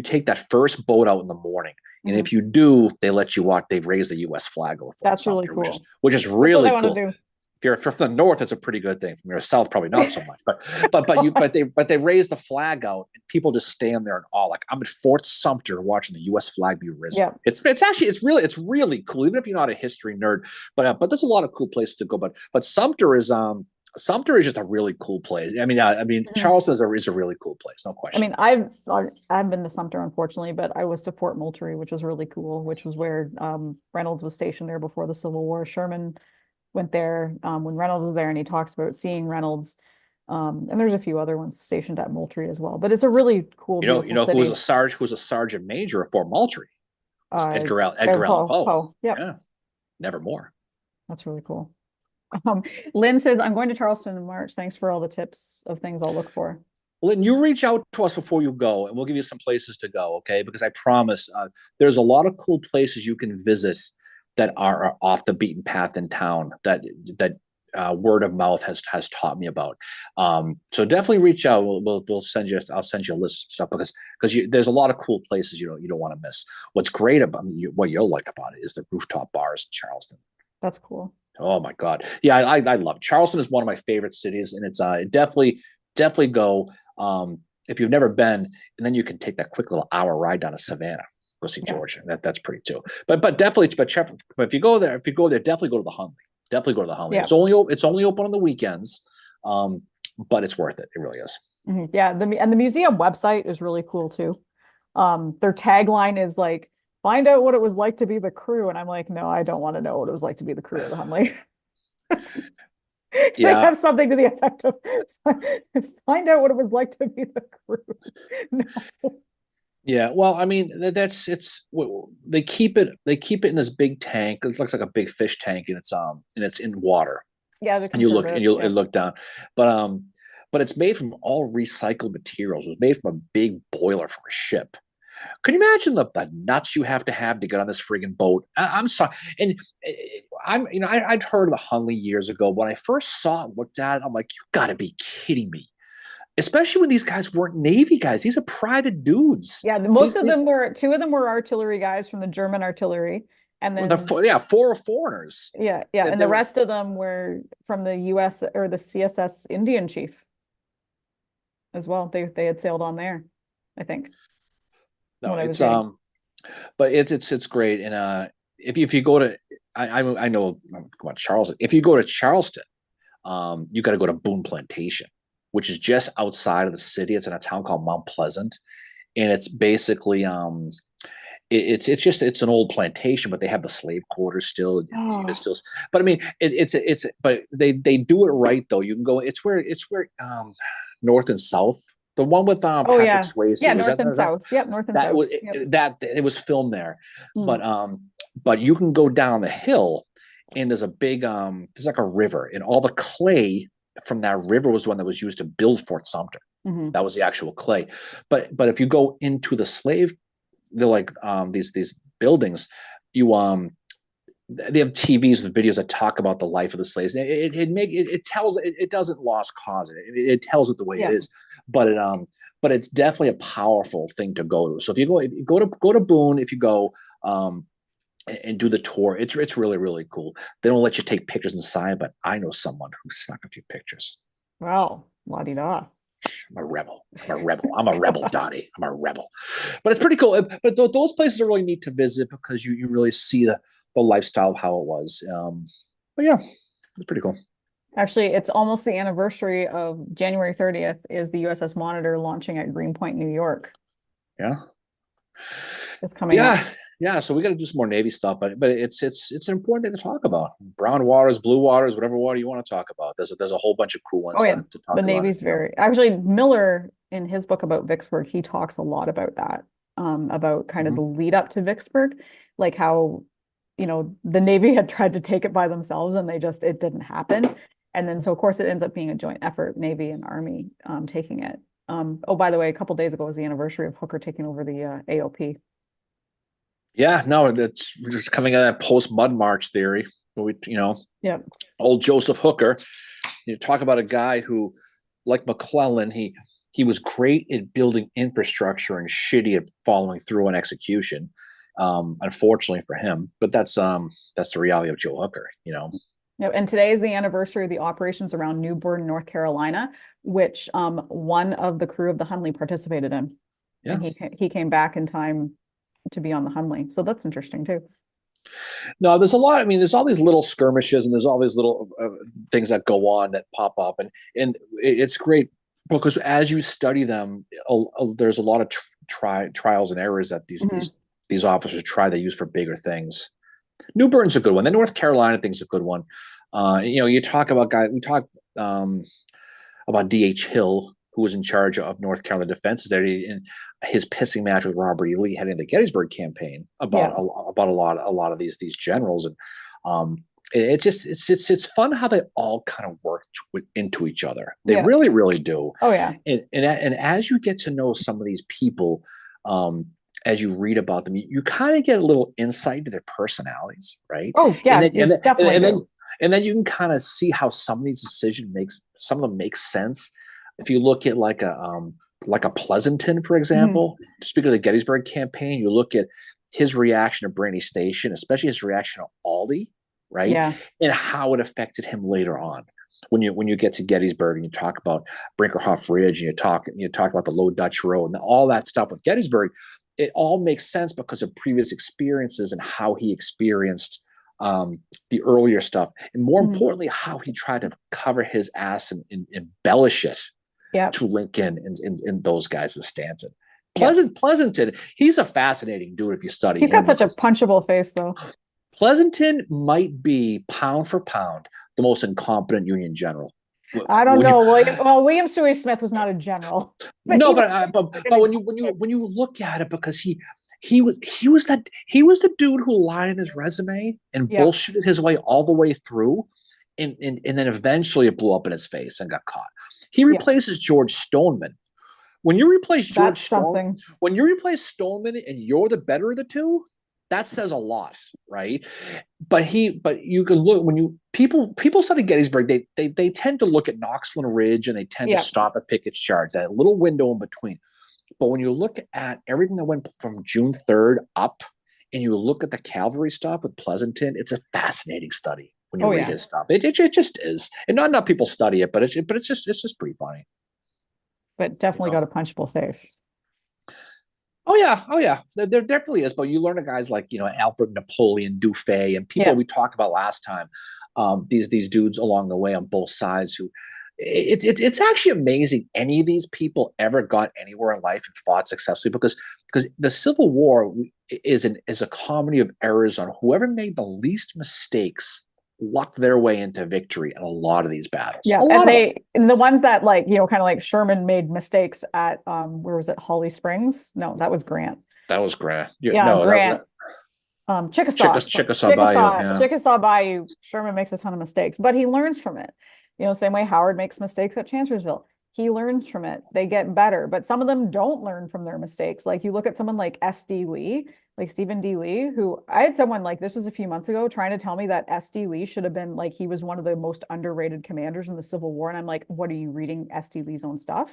take that first boat out in the morning. And if you do, they let you walk. They raise the U.S. flag over Fort Sumter, really cool. Which is really cool. If you're from the north, it's a pretty good thing. From your south, probably not so much. But they raise the flag out, and people just stand there in awe. Like, I'm at Fort Sumter watching the U.S. flag be risen. Yeah. It's really cool, even if you're not a history nerd. But there's a lot of cool places to go. But Sumter is just a really cool place. I mean, Charleston is a really cool place, no question. I mean, I've been to Sumter, unfortunately, but I was to Fort Moultrie, which was really cool, which was where Reynolds was stationed there before the Civil War. Sherman went there when Reynolds was there, and he talks about seeing Reynolds. And there's a few other ones stationed at Moultrie as well. But it's a really cool. Who was a sergeant major at Fort Moultrie? Edgar Allan Poe. Yep. Yeah, nevermore. That's really cool. Lynn says, I'm going to Charleston in March. Thanks for all the tips of things I'll look for. Lynn, you reach out to us before you go, and we'll give you some places to go, okay? Because I promise there's a lot of cool places you can visit that are off the beaten path in town that word of mouth has taught me about. So definitely reach out. I'll send you a list of stuff because there's a lot of cool places you don't want to miss. What's great about what you'll like about it is the rooftop bars in Charleston. That's cool. Oh my God. Yeah, I love Charleston. Is one of my favorite cities, and it's definitely go if you've never been, and then you can take that quick little hour ride down to Savannah. Go see Georgia. That's pretty too. But if you go there, definitely go to the Hunley. Definitely go to the Hunley. Yeah. It's only open on the weekends, but it's worth it. It really is. Mm-hmm. Yeah, the museum website is really cool too. Their tagline is like, "Find out what it was like to be the crew," and I'm like, no, I don't want to know what it was like to be the crew of the Hunley. Yeah, they have something to the effect of, "Find out what it was like to be the crew." No. Yeah, well, I mean, they keep it in this big tank. It looks like a big fish tank, and it's in water. Yeah, and you look down, but it's made from all recycled materials. It was made from a big boiler from a ship. Can you imagine the nuts you have to get on this friggin' boat? I'm sorry, and I'd heard of the Hunley years ago. When I first saw it, looked at it, I'm like, you got to be kidding me. Especially when these guys weren't Navy guys. These are private dudes. Yeah, two of them were artillery guys from the German artillery. And then four foreigners. Yeah. And the rest of them were from the US or the CSS Indian Chief as well. They had sailed on there, I think. No, it's but it's great. And if you go to I know about Charleston. If you go to Charleston, you got to go to Boone Plantation, which is just outside of the city. It's in a town called Mount Pleasant, and it's basically it's an old plantation, but they have the slave quarters still. It's still, but I mean, but they do it right though. You can go. It's where North and South. The one with Patrick Swayze. Yeah, North and South. Yep, North and South. It was filmed there, but you can go down the hill, and there's a big there's like a river, and all the clay from that river was one that was used to build Fort Sumter. Mhm. That was the actual clay. But if you go into the slave, they're like these buildings, you they have TVs with videos that talk about the life of the slaves. It tells it doesn't lost cause it tells it the way Yeah. it is, but it's definitely a powerful thing to go to. So if you go to Boone, if you go and do the tour, it's really really cool. They don't let you take pictures inside, but I know someone who snuck a few pictures. Well, la di da. I'm a rebel. I'm a rebel, Dottie. I'm a rebel. But it's pretty cool. But those places are really neat to visit because you really see the lifestyle of how it was. But yeah, it's pretty cool. Actually, it's almost the anniversary of January 30th is the USS Monitor launching at Greenpoint, New York. Yeah. It's coming up. Yeah. So we got to do some more Navy stuff, but it's an important thing to talk about. Brown waters, blue waters, whatever water you want to talk about. There's a whole bunch of cool ones Oh yeah, to talk the about. Navy's very actually Miller in his book about Vicksburg, he talks a lot about that, about kind of the lead up to Vicksburg, like how, you know, the Navy had tried to take it by themselves and it didn't happen. And then so of course it ends up being a joint effort, Navy and Army taking it. Oh, by the way, a couple days ago was the anniversary of Hooker taking over the AOP. Yeah, no, that's just coming out of that post Mud March theory. Yeah, old Joseph Hooker. You talk about a guy who, like McClellan, he was great at building infrastructure and shitty at following through on execution. Unfortunately for him, but that's the reality of Joe Hooker. Yeah, and today is the anniversary of the operations around New Bern, North Carolina, which one of the crew of the Hunley participated in. Yeah. And he came back in time to be on the Hunley. So that's interesting too. No, there's a lot. I mean, there's all these little skirmishes and there's all these little things that go on that pop up, and it's great because as you study them, there's a lot of trials and errors that these officers try to use for bigger things. New Bern's a good one. The North Carolina thing's a good one. You talk about we talk about D.H. Hill, who was in charge of North Carolina defenses there, in his pissing match with Robert E. Lee heading the Gettysburg campaign about a lot of these generals, and it's fun how they all kind of work into each other. They really really do. Oh yeah. And as you get to know some of these people, as you read about them, you kind of get a little insight into their personalities, right? Oh yeah, and then you can kind of see how some of these decisions some of them make sense. If you look at like a Pleasanton, for example, speaking of the Gettysburg campaign, you look at his reaction to Brandy Station, especially his reaction to Aldie, right? Yeah. And how it affected him later on. When you get to Gettysburg and you talk about Brinkerhoff Ridge and you talk about the Low Dutch Road and all that stuff with Gettysburg, it all makes sense because of previous experiences and how he experienced the earlier stuff, and more importantly, how he tried to cover his ass and embellish it to Lincoln and those guys in Stanton. Pleasanton, he's a fascinating dude if you study him. He's got such a punchable face, though. Pleasanton might be pound for pound the most incompetent Union general. I don't know. William Stewart Smith was not a general. No, but when you look at it, because he was the dude who lied in his resume and bullshitted his way all the way through, and then eventually it blew up in his face and got caught. He replaces George Stoneman. When you replace Stoneman and you're the better of the two, that says a lot, right? But you can look when people study Gettysburg, they tend to look at Knoxville Ridge and they tend to stop at Pickett's Charge, that little window in between. But when you look at everything that went from June 3rd up, and you look at the cavalry stuff with Pleasanton, it's a fascinating study when you read his stuff. It just is, and not enough people study it, but it's just pretty funny. But definitely got a punchable face. Oh yeah, there definitely is. But you learn of guys like Alfred Napoleon Dufay and people we talked about last time. These dudes along the way on both sides who. It's actually amazing any of these people ever got anywhere in life and fought successfully, because the Civil War is a comedy of errors on whoever made the least mistakes lucked their way into victory in a lot of these battles. Yeah, and the ones that kind of like Sherman made mistakes at where was it, Holly Springs? No, that was Grant. That was Grant. Grant. Chickasaw Bayou. Chickasaw Bayou. Sherman makes a ton of mistakes, but he learns from it. Same way Howard makes mistakes at Chancellorsville. He learns from it. They get better, but some of them don't learn from their mistakes. Like you look at someone like SD Lee, like Stephen D. Lee, who I had someone like this was a few months ago trying to tell me that SD Lee should have been like he was one of the most underrated commanders in the Civil War. And I'm like, what are you reading SD Lee's own stuff?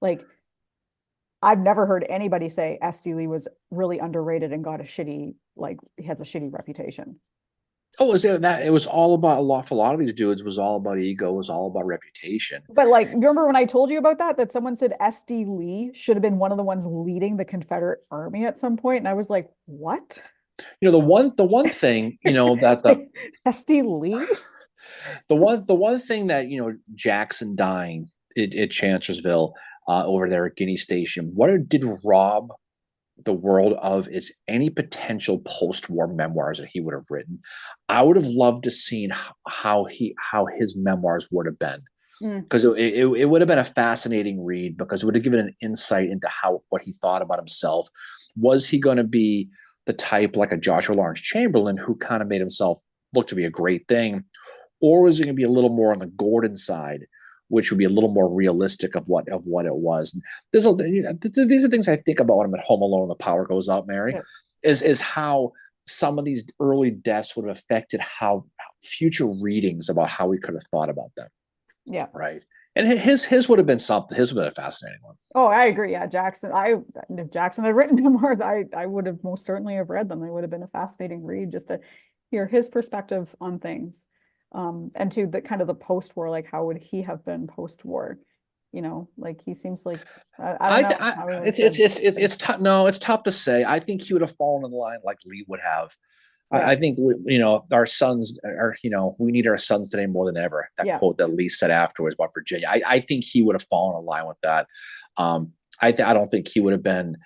Like, I've never heard anybody say SD Lee was really underrated and got a shitty, like he has a shitty reputation. Oh, was it that it was all about a lot for a lot of these dudes was all about ego, was all about reputation. But like, remember when I told you about that? That someone said SD Lee should have been one of the ones leading the Confederate army at some point, and I was like, what? The one thing, that the SD Lee? the one thing that Jackson dying at Chancellorsville over there at Guinea Station, what it did rob the world of is any potential post-war memoirs that he would have written. I would have loved to seen how his memoirs would have been, because it would have been a fascinating read, because it would have given an insight into what he thought about himself. Was he going to be the type like a Joshua Lawrence Chamberlain who kind of made himself look to be a great thing, or was it going to be a little more on the Gordon side, which would be a little more realistic of what it was? And these are things I think about when I'm at home alone. The power goes out, Mary, Yeah. is how some of these early deaths would have affected how future readings about how we could have thought about them. Yeah. Right. And his would have been something. His would have been a fascinating one. Oh, I agree. Yeah, Jackson. If Jackson had written memoirs, I would have most certainly have read them. They would have been a fascinating read just to hear his perspective on things. And to the kind of the post-war, like how would he have been post-war? Like he seems like I don't know. It's tough. No, it's tough to say. I think he would have fallen in line like Lee would have. Yeah. I think our sons are, we need our sons today more than ever. That Yeah. quote that Lee said afterwards about Virginia. I think he would have fallen in line with that. I don't think he would have been.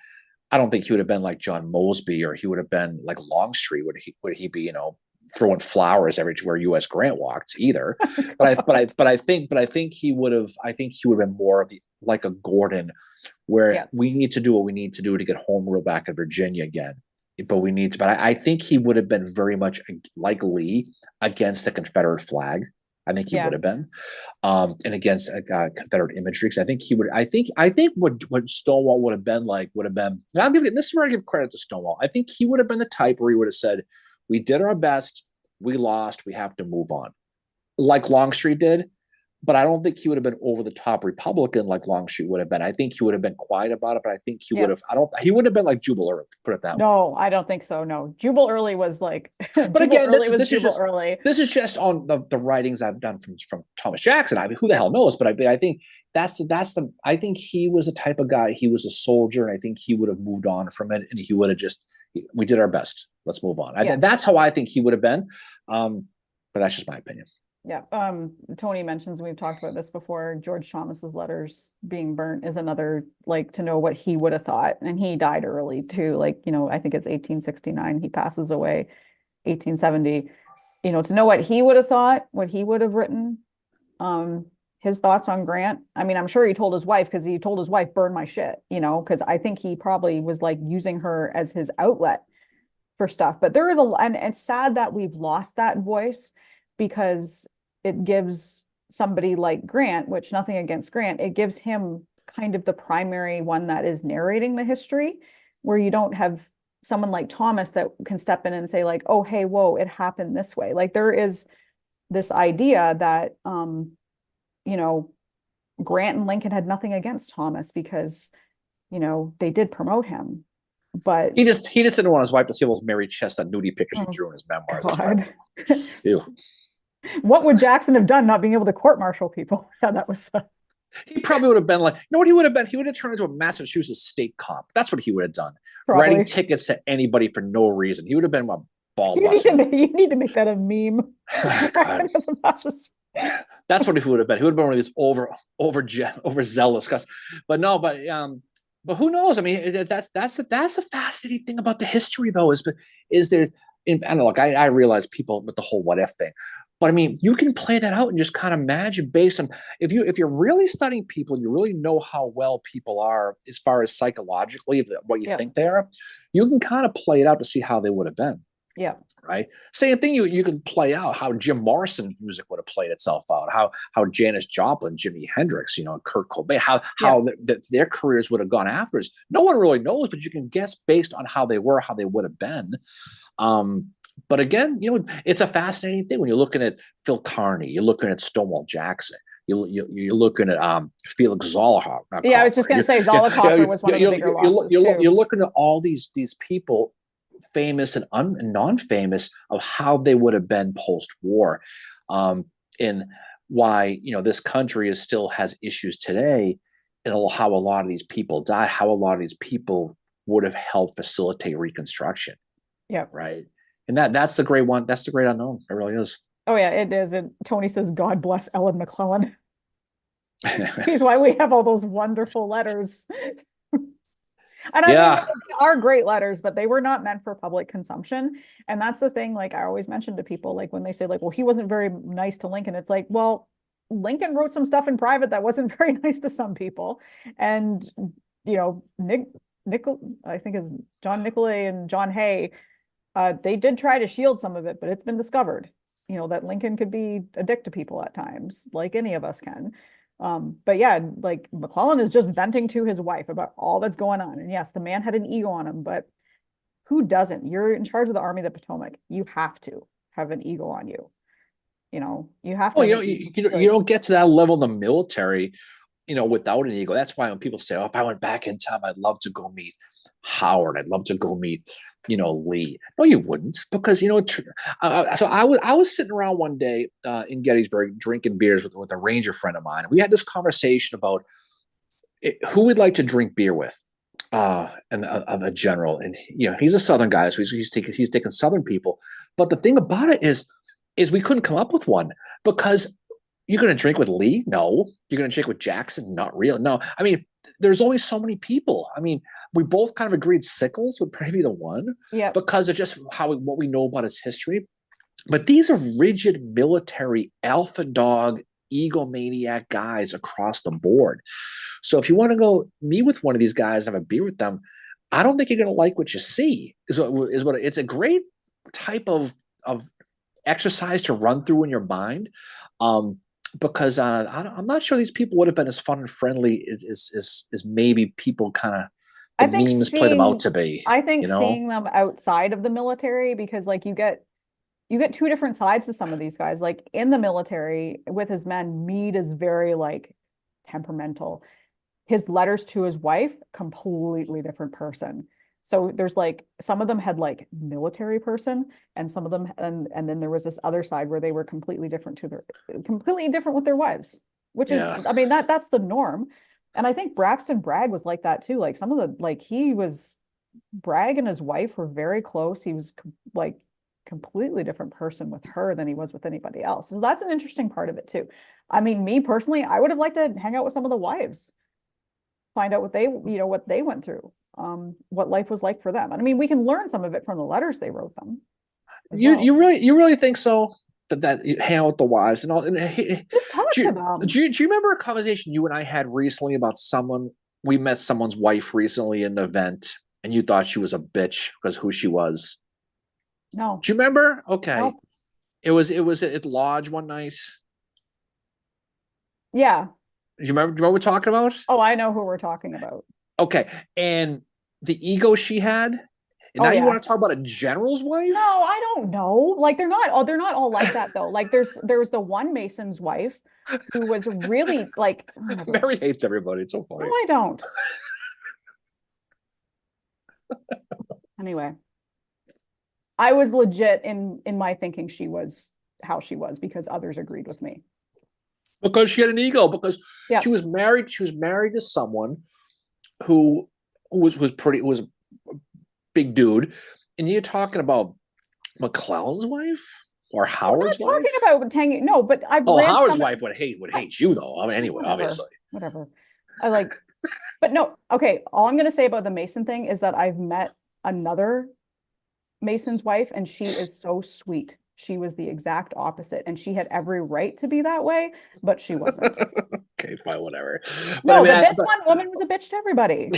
I don't think he would have been like John Mosby, or he would have been like Longstreet. Would he be throwing flowers everywhere U.S. Grant walked either? But I think he would have. I think he would have been more of the like a Gordon, where we need to do what we need to do to get home rule back in Virginia again. But we need to. But I think he would have been very much like Lee against the Confederate flag. I think he would have been, and against Confederate imagery. Because I think he would. I think what Stonewall would have been like would have been. And I'm giving this is where I give credit to Stonewall. I think he would have been the type where he would have said, "We did our best. We lost. We have to move on," like Longstreet did. But I don't think he would have been over the top Republican like Longstreet would have been. I think he would have been quiet about it, but I think he would have. He would have been like Jubal Early. Put it that way. No, I don't think so. No, Jubal Early was like. But again, this is just on the writings I've done from Thomas Jackson. I mean, who the hell knows? But I think I think he was the type of guy. He was a soldier, and I think he would have moved on from it, and he would have just. We did our best. Let's move on. That's how I think he would have been. But that's just my opinion. Yeah. Tony mentions, we've talked about this before, George Thomas's letters being burnt is another, like, to know what he would have thought. And he died early too. Like, I think it's 1869. He passes away 1870. To know what he would have thought, what he would have written, his thoughts on Grant. I mean, I'm sure he told his wife, because he told his wife, burn my shit, because I think he probably was like using her as his outlet for stuff. But there is and it's sad that we've lost that voice, because it gives somebody like Grant, which nothing against Grant, it gives him kind of the primary one that is narrating the history, where you don't have someone like Thomas that can step in and say like, oh, hey, whoa, it happened this way. Like there is this idea that, Grant and Lincoln had nothing against Thomas because, they did promote him. But he just didn't want his wife to see those Mary Chestnut nudie pictures he drew in his memoirs. Ew. What would Jackson have done not being able to court-martial people? Yeah, that was. He probably would have been like, what he would have been? He would have turned into a Massachusetts state cop. That's what he would have done. Probably. Writing tickets to anybody for no reason. He would have been a ball buster. You need to make that a meme. That's what he would have been. He would have been one of these overzealous guys. But who knows? I mean, that's the fascinating thing about the history, though, is there. And look, I realize people with the whole what if thing, but I mean, you can play that out and just kind of imagine based on if you're really studying people, you really know how well people are as far as psychologically what you think they are. You can kind of play it out to see how they would have been. Yeah. right? Same thing. You can play out how Jim Morrison's music would have played itself out. How Janis Joplin, Jimi Hendrix, Kurt Cobain, Yeah. their careers would have gone afterwards. No one really knows, but you can guess based on how they were, how they would have been. But again, it's a fascinating thing when you're looking at Phil Kearney, you're looking at Stonewall Jackson. You're looking at Felix Zollihoff. Yeah, I was just going to say Zollicoffer was one of the bigger losses too. You're looking at all these people, famous and non-famous, of how they would have been post-war, and why this country still has issues today, and how a lot of these people die, how a lot of these people would have helped facilitate Reconstruction. Yeah. Right. And that's the great one. That's the great unknown. It really is. Oh yeah, it is. And Tony says, God bless Ellen McClellan. He's why we have all those wonderful letters. And I mean, they are great letters, but they were not meant for public consumption. And that's the thing, like I always mention to people, like when they say like, well, he wasn't very nice to Lincoln. It's like, well, Lincoln wrote some stuff in private that wasn't very nice to some people. And, I think is John Nicolay and John Hay, they did try to shield some of it, but it's been discovered, that Lincoln could be a dick to people at times, like any of us can. But yeah, like McClellan is just venting to his wife about all that's going on. And yes, the man had an ego on him, but who doesn't? You're in charge of the Army of the Potomac. You have to have an ego on you. You have to. Well, you don't get to that level in the military, without an ego. That's why when people say, "Oh, if I went back in time, I'd love to go meet Howard. I'd love to go meet, Lee." No, you wouldn't, because so I was sitting around one day in Gettysburg drinking beers with a Ranger friend of mine. We had this conversation about who we'd like to drink beer with, and a general. And he's a Southern guy, so he's taking Southern people. But the thing about it is we couldn't come up with one, because you're going to drink with Lee? No. You're going to drink with Jackson? Not really. No. I mean, there's only so many people. I mean, we both kind of agreed Sickles would probably be the one, because of just what we know about his history. But these are rigid military alpha dog egomaniac guys across the board. So if you want to go meet with one of these guys and have a beer with them, I don't think you're going to like what you see. Is what it's a great type of exercise to run through in your mind. Because I'm not sure these people would have been as fun and friendly as maybe people kind of memes play them out to be. I think seeing them outside of the military, because like you get two different sides to some of these guys. Like in the military with his men, Meade is very like temperamental. His letters to his wife, completely different person. So there's like some of them had like military person, and some of them, and then there was this other side where they were completely different with their wives, which is, I mean, that's the norm. And I think Braxton Bragg was like that too. Like some of the, Bragg and his wife were very close. He was like completely different person with her than he was with anybody else. So that's an interesting part of it too. I mean, me personally, I would have liked to hang out with some of the wives, find out what they went through. What life was like for them. And I mean, we can learn some of it from the letters they wrote them. You really think so? That hang out with the wives and all? And just talk to them. Do you remember a conversation you and I had recently about someone? We met someone's wife recently in an event, and you thought she was a bitch because who she was. No. Do you remember? Okay. No. It was at Lodge one night. Yeah. Do you remember what we're talking about? Oh, I know who we're talking about. Okay. And the ego she had. And now you want to talk about a general's wife? No, I don't know. Like they're not all like that though. Like there's the one Mason's wife who was really like Mary hates everybody. It's so funny. No, I don't. Anyway. I was legit in my thinking she was how she was because others agreed with me. Because she had an ego, because she was married to someone who was a big dude, and you're talking about McClellan's wife or Howard's wife? Talking about Tangy, no, but Howard's wife would hate you though. I mean, anyway, obviously. Whatever. But no, okay. All I'm gonna say about the Mason thing is that I've met another Mason's wife, and she is so sweet. She was the exact opposite, and she had every right to be that way, but she wasn't. Okay, fine, whatever. But this one woman was a bitch to everybody.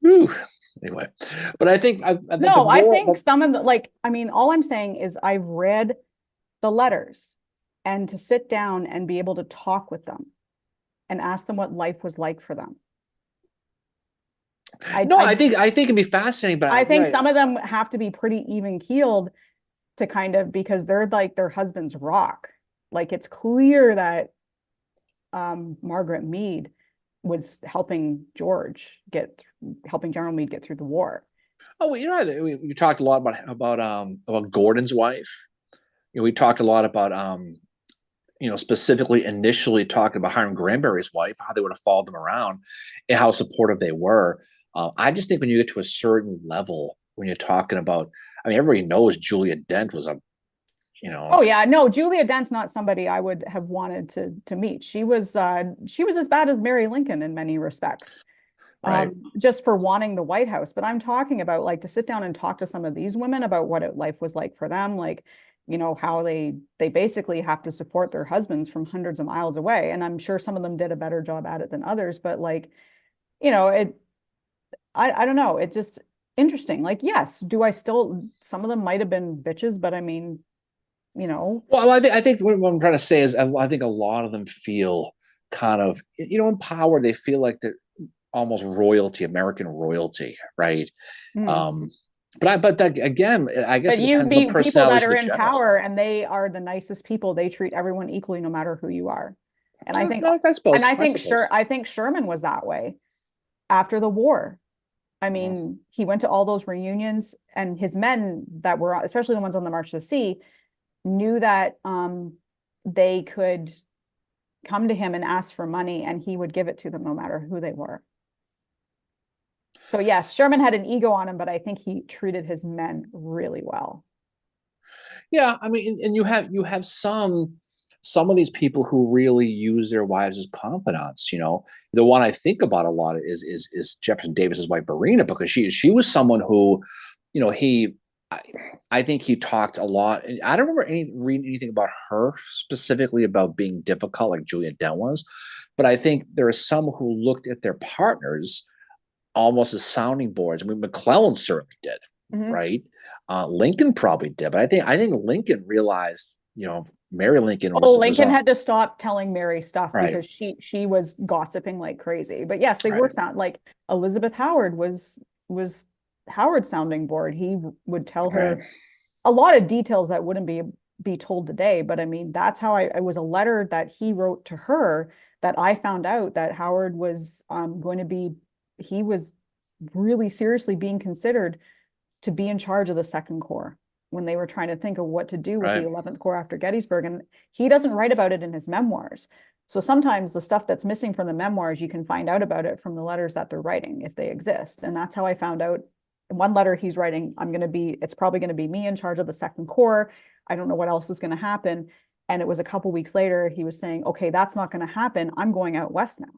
Whew. Anyway, but I think the No, I moral, think some of the, like, I mean, all I'm saying is I've read the letters, and to sit down and be able to talk with them and ask them what life was like for them. I, no, I, I think it'd be fascinating, but I you're think right. some of them have to be pretty even keeled to kind of, because they're like their husband's rock. Like it's clear that Margaret Mead was helping helping General Meade get through the war. Oh, well, we talked a lot about Gordon's wife. We talked a lot about specifically initially talking about Hiram Granberry's wife, how they would have followed them around, and how supportive they were. I just think when you get to a certain level, when you're talking about, I mean, everybody knows Julia Dent was a, you know, Oh yeah, no, Julia Dent's not somebody I would have wanted to meet. She was as bad as Mary Lincoln in many respects. right, Just for wanting the White House. But I'm talking about like to sit down and talk to some of these women about what life was like for them, like, how they basically have to support their husbands from hundreds of miles away. And I'm sure some of them did a better job at it than others, but like, it I don't know, it just interesting. Like, yes, do I still some of them might have been bitches, but I mean, you know, Well, I think what I'm trying to say is I think a lot of them feel kind of, empowered. They feel like they're almost royalty, American royalty, right? mm. Um, but that, again, I guess But it you depends on the meet people that personalities of are the in generals, power though. and they are the nicest people. They treat everyone equally, no matter who you are. And I think, No, I and suppose, I suppose, I think Sherman was that way after the war. I Mhm. mean, he went to all those reunions, and his men that were, especially the ones on the March to the Sea, knew that they could come to him and ask for money, and he would give it to them no matter who they were. So yes, Sherman had an ego on him, but I think he treated his men really well. Yeah. I mean, and you have some of these people who really use their wives as confidants. The one I think about a lot is Jefferson Davis's wife Verena, because she was someone who, he. I, I think he talked a lot. And I don't remember reading anything about her specifically about being difficult like Julia Dent was, but I think there are some who looked at their partners almost as sounding boards. I mean, McClellan certainly did, Mhm. right? Lincoln probably did, but I think Lincoln realized, Mary Lincoln Oh, was Lincoln on, had to stop telling Mary stuff right, because she was gossiping like crazy. But yes, they were right, sound like Elizabeth Howard was Howard's sounding board. He would tell right. her a lot of details that wouldn't be told today. But I mean, that's how it was a letter that he wrote to her that I found out that Howard was going to be, he was really seriously being considered to be in charge of the Second Corps when they were trying to think of what to do with the Right. 11th Corps after Gettysburg. And he doesn't write about it in his memoirs. So sometimes the stuff that's missing from the memoirs, you can find out about it from the letters that they're writing, if they exist. And that's how I found out. In one letter he's writing, it's probably going to be me in charge of the Second Corps. I don't know what else is going to happen. And it was a couple weeks later, he was saying, okay, that's not going to happen. I'm going out west now.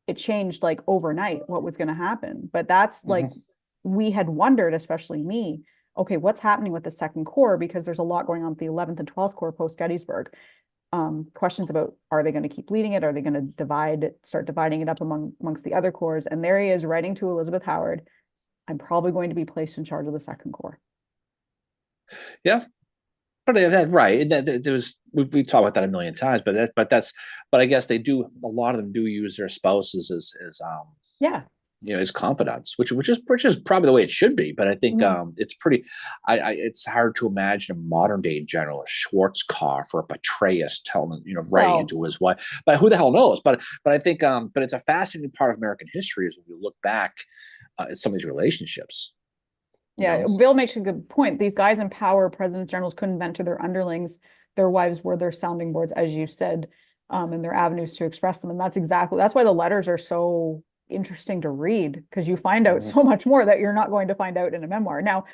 It changed like overnight what was going to happen. But that's like, Mhm. we had wondered, especially me, okay, what's happening with the Second Corps? Because there's a lot going on with the 11th and 12th Corps post Gettysburg. Questions about, are they going to keep leading it? Are they going to start dividing it up amongst the other corps? And there he is writing to Elizabeth Howard, I'm probably going to be placed in charge of the Second Corps. Yeah. But that right. There was we've talked about that a million times, but I guess they do, a lot of them do use their spouses as Yeah. as confidants, which is probably the way it should be. But I think Mhm. it's pretty. It's hard to imagine a modern day general, a Schwarzkopf or a Petraeus telling, writing Well, into his wife. But who the hell knows? But I think but it's a fascinating part of American history is when you look back at some of these relationships. You yeah, know, Bill makes a good point. These guys in power, presidents, generals couldn't vent to their underlings. Their wives were their sounding boards, as you said, and their avenues to express them. And that's why the letters are so interesting to read, because you find out Mhm. so much more that you're not going to find out in a memoir. Now,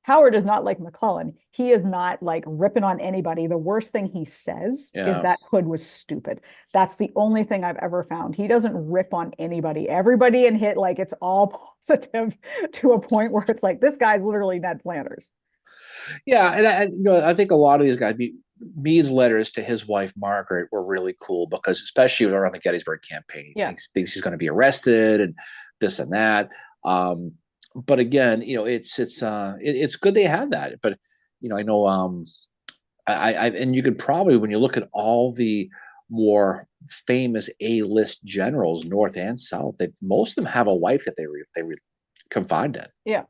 Howard is not like McClellan. He is not like ripping on anybody. The worst thing he says is Yeah. that Hood was stupid. That's the only thing I've ever found. He doesn't rip on anybody. Everybody in Hit, like it's all positive to a point where it's like, this guy's literally Ned Flanders. Yeah, and I think a lot of these guys, Meade's letters to his wife Margaret were really cool because, especially around the Gettysburg campaign, he Yeah. thinks he's going to be arrested, and this and that. But again, it's good they have that. But I know and you could probably, when you look at all the more famous A-list generals, North and South, that most of them have a wife that they confide in. Yeah.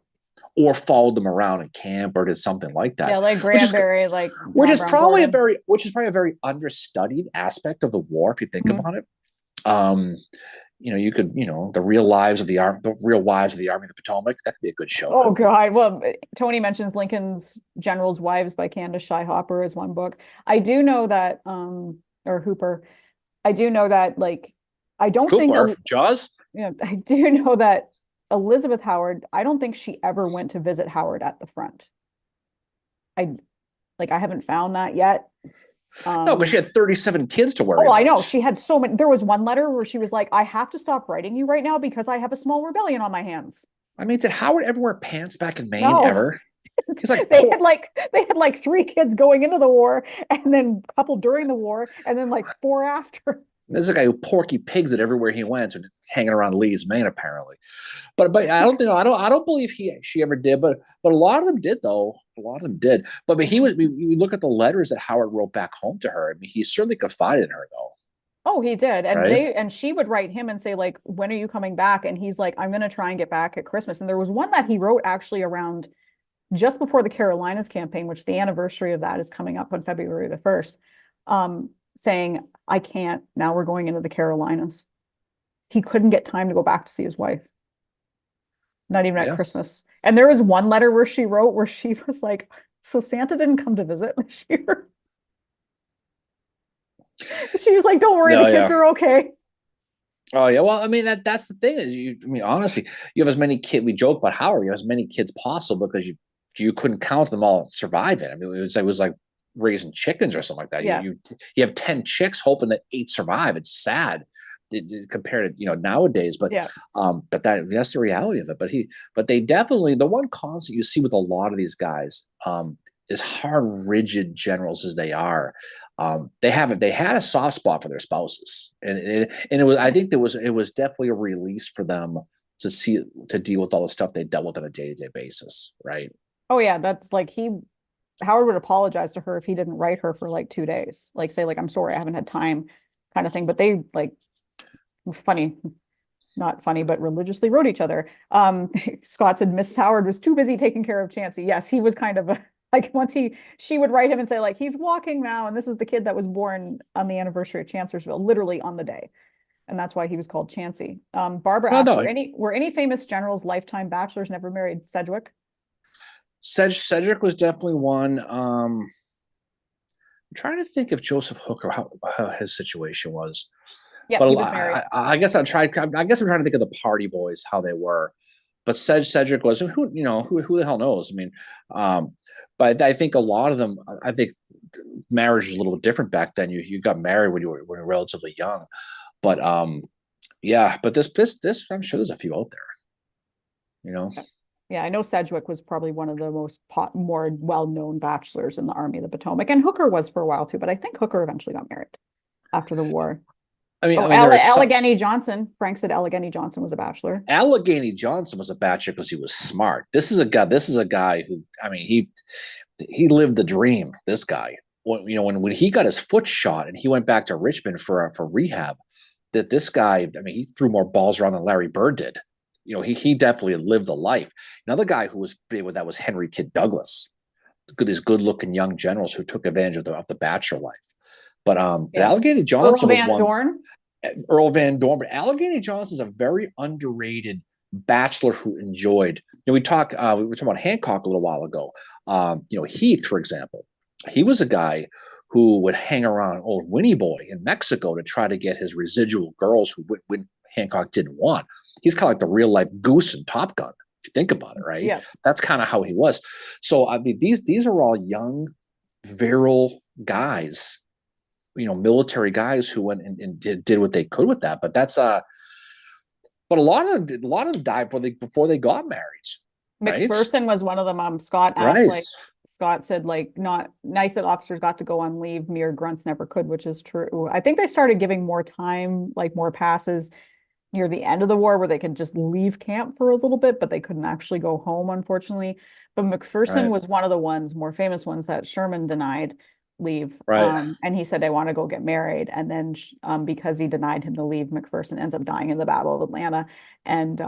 Or followed them around in camp or did something like that. Yeah, like Granberry, like which is probably a very understudied aspect of the war if you think about it. You could, the real wives of the Army of the Potomac. That could be a good show. Oh God. Well, Tony mentions Lincoln's Generals' Wives by Candace Shy Hopper is one book. I do know that, or Hooper. I do know that, like, I don't Cooper, think Jaws. Yeah, I do know that Elizabeth Howard, I don't think she ever went to visit Howard at the front. I haven't found that yet. No, because she had 37 kids to worry about. I know. She had so many. There was one letter where she was like, I have to stop writing you right now because I have a small rebellion on my hands. I mean, did Howard ever wear pants back in Maine No. ever? He's like, they had like 3 kids going into the war and then a couple during the war and then like 4 after. This is a guy who Porky Pigs it everywhere he went, and hanging around Lee's, Maine, apparently. But I don't believe she ever did. But a lot of them did, though. A lot of them did. But he was. We look at the letters that Howard wrote back home to her. I mean, he certainly confided in her, though. Oh, he did. And right? she would write him and say, like, when are you coming back? And he's like, I'm going to try and get back at Christmas. And there was one that he wrote actually around just before the Carolinas campaign, which the anniversary of that is coming up on February the 1st, saying, I can't, now we're going into the Carolinas. He couldn't get time to go back to see his wife. Not even at Christmas. And there was one letter where she wrote where she was like, so Santa didn't come to visit this year. She was like, don't worry, the kids are okay. Oh yeah, well, I mean that's the thing is, honestly, you have as many kids. We joke about Howard, you have as many kids possible because you couldn't count them all surviving. I mean, it was like raising chickens or something like that. Yeah. You have 10 chicks hoping that 8 survive. It's sad compared to nowadays, but but that's the reality of it. But they definitely, the one constant you see with a lot of these guys, as hard, rigid generals as they are, they had a soft spot for their spouses, and it was, I think it was definitely a release for them to deal with all the stuff they dealt with on a day-to-day basis, right? Oh yeah, that's like Howard would apologize to her if he didn't write her for like 2 days, like say like, I'm sorry, I haven't had time, kind of thing. But they like, funny, not funny, but religiously wrote each other. Scott said Miss Howard was too busy taking care of Chancey. Yes, he was kind of like, once she would write him and say like, he's walking now, and this is the kid that was born on the anniversary of Chancellorsville, literally on the day, and that's why he was called Chancey. Barbara asked, were any famous generals lifetime bachelors, never married? Sedgwick. Cedric was definitely one. I'm trying to think of Joseph Hooker, how his situation was. Yeah, but he was married. I guess I'm trying to think of the party boys, how they were. But Cedric was, who the hell knows? I mean, but I think a lot of them, I think marriage was a little bit different back then. You got married when you were relatively young. But yeah, but this I'm sure there's a few out there. Yeah, I know Sedgwick was probably one of the more well-known bachelors in the Army of the Potomac, and Hooker was for a while too. But I think Hooker eventually got married after the war. Allegheny Johnson. Frank said Allegheny Johnson was a bachelor. Allegheny Johnson was a bachelor because he was smart. This is a guy who, I mean, he lived the dream. This guy, when he got his foot shot and he went back to Richmond for rehab, that this guy, I mean, he threw more balls around than Larry Bird did. He definitely lived a life. Another guy who was big with that was Henry Kidd Douglas. These good-looking young generals who took advantage of the bachelor life. But Allegheny Johnson was one. Earl Van Dorn. But Allegheny Johnson is a very underrated bachelor who enjoyed. We were talking about Hancock a little while ago. Heath, for example, he was a guy who would hang around old Winnie Boy in Mexico to try to get his residual girls who when Hancock didn't want. He's kind of like the real life Goose in Top Gun, if you think about it, right? Yeah. That's kind of how he was. So I mean, these are all young, virile guys, military guys who went and did what they could with that. But that's but a lot of them died before they got married. McPherson right? was one of them. Scott asked, Scott said, not nice that officers got to go on leave. Mere grunts never could, which is true. I think they started giving more time, more passes. near the end of the war where they could just leave camp for a little bit, but they couldn't actually go home, unfortunately. But McPherson Right. was one of the ones, more famous ones, that Sherman denied leave. Right. And he said, I want to go get married. And then because he denied him the leave, McPherson ends up dying in the Battle of Atlanta. And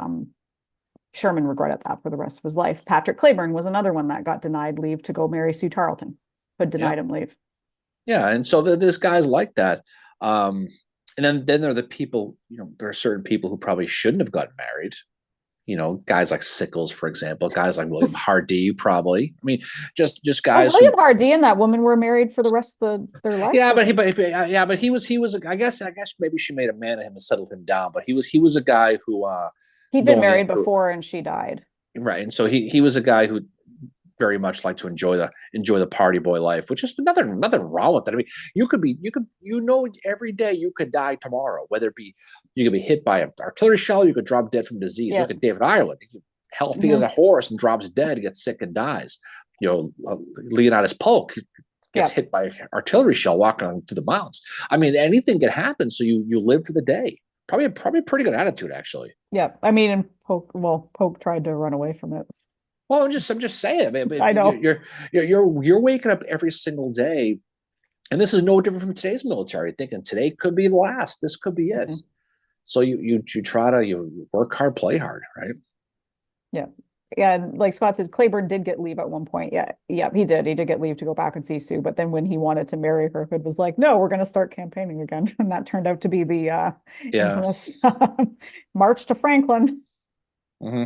Sherman regretted that for the rest of his life. Patrick Cleburne was another one that got denied leave to go marry Sue Tarleton, but Yeah. denied him leave. Yeah. And so there's guys like that. Um, and then there are the people, there are certain people who probably shouldn't have gotten married. Guys like Sickles, for example, guys like William Hardy, probably. I mean, just Oh, guys William who, Hardy and that woman were married for the rest of their lives, yeah, I think. but he was. I guess maybe she made a man of him and settled him down. But he was a guy who, He'd been going married into before and she died. right, and so he was a guy who very much like to enjoy the party boy life, which is nothing wrong with that. I mean, every day you could die tomorrow, whether it be you could be hit by an artillery shell, you could drop dead from disease. Yeah. Look at David Ireland, healthy as Hmm. a horse and drops dead, gets sick and dies. Leonidas Polk gets Yeah. hit by an artillery shell walking on through the mountains. I mean, anything can happen. So you live for the day. Probably a pretty good attitude, actually. Yeah. I mean, and Polk tried to run away from it. Well, I'm just saying. I mean, I know. you're waking up every single day, and this is no different from today's military. Thinking today could be the last. This could be it. Mhm. So you try to you work hard, play hard, right? Yeah. Yeah. And like Scott said, Claiborne did get leave at one point. Yeah. Yeah, he did. He did get leave to go back and see Sue. But then when he wanted to marry her, Hood was like, no, we're going to start campaigning again. And that turned out to be the Yeah. infamous March to Franklin. Mm-hmm.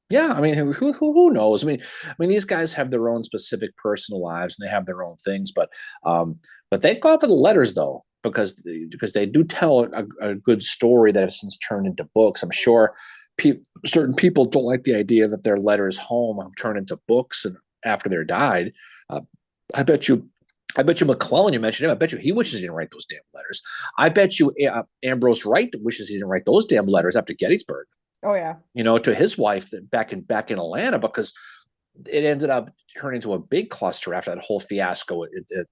Yeah, I mean, who knows? I mean, these guys have their own specific personal lives and they have their own things, but thank God for the letters though, because they do tell a good story that has since turned into books. I'm sure certain people don't like the idea that their letters home have turned into books and after they're died. Uh, I bet you. I bet you McClellan, you mentioned him. I bet you he wishes he didn't write those damn letters. I bet you Ambrose Wright wishes he didn't write those damn letters after Gettysburg, Oh, yeah. to his wife back in Atlanta, because it ended up turning into a big cluster after that whole fiasco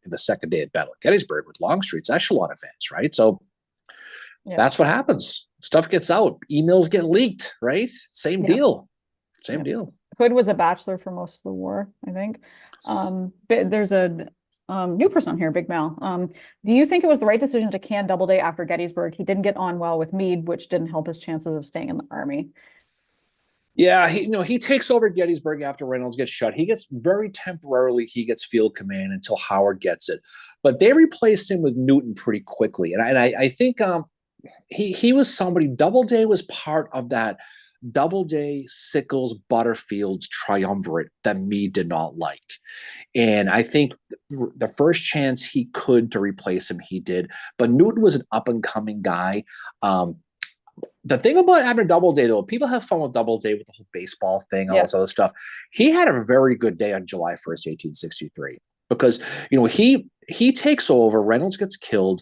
the second day at Battle of Gettysburg with Longstreet's echelon advance, right? So Yeah. that's what happens. Stuff gets out, emails get leaked, right? Same Yeah. deal. Same Yeah. deal. Hood was a bachelor for most of the war, I think. But there's a new person on here, Big Mal. Do you think it was the right decision to can Doubleday after Gettysburg? He didn't get on well with Meade, which didn't help his chances of staying in the army. Yeah, he takes over Gettysburg after Reynolds gets shot. He gets very temporarily, he gets field command until Howard gets it, but they replaced him with Newton pretty quickly, and I think he was somebody. Doubleday was part of that Doubleday, Sickles, Butterfield's triumvirate that Meade did not like. And I think the first chance he could to replace him, he did. But Newton was an up and coming guy. The thing about Abner Doubleday, though, people have fun with Doubleday with the whole baseball thing, all Yeah. this other stuff. He had a very good day on July 1st, 1863, because he takes over. Reynolds gets killed,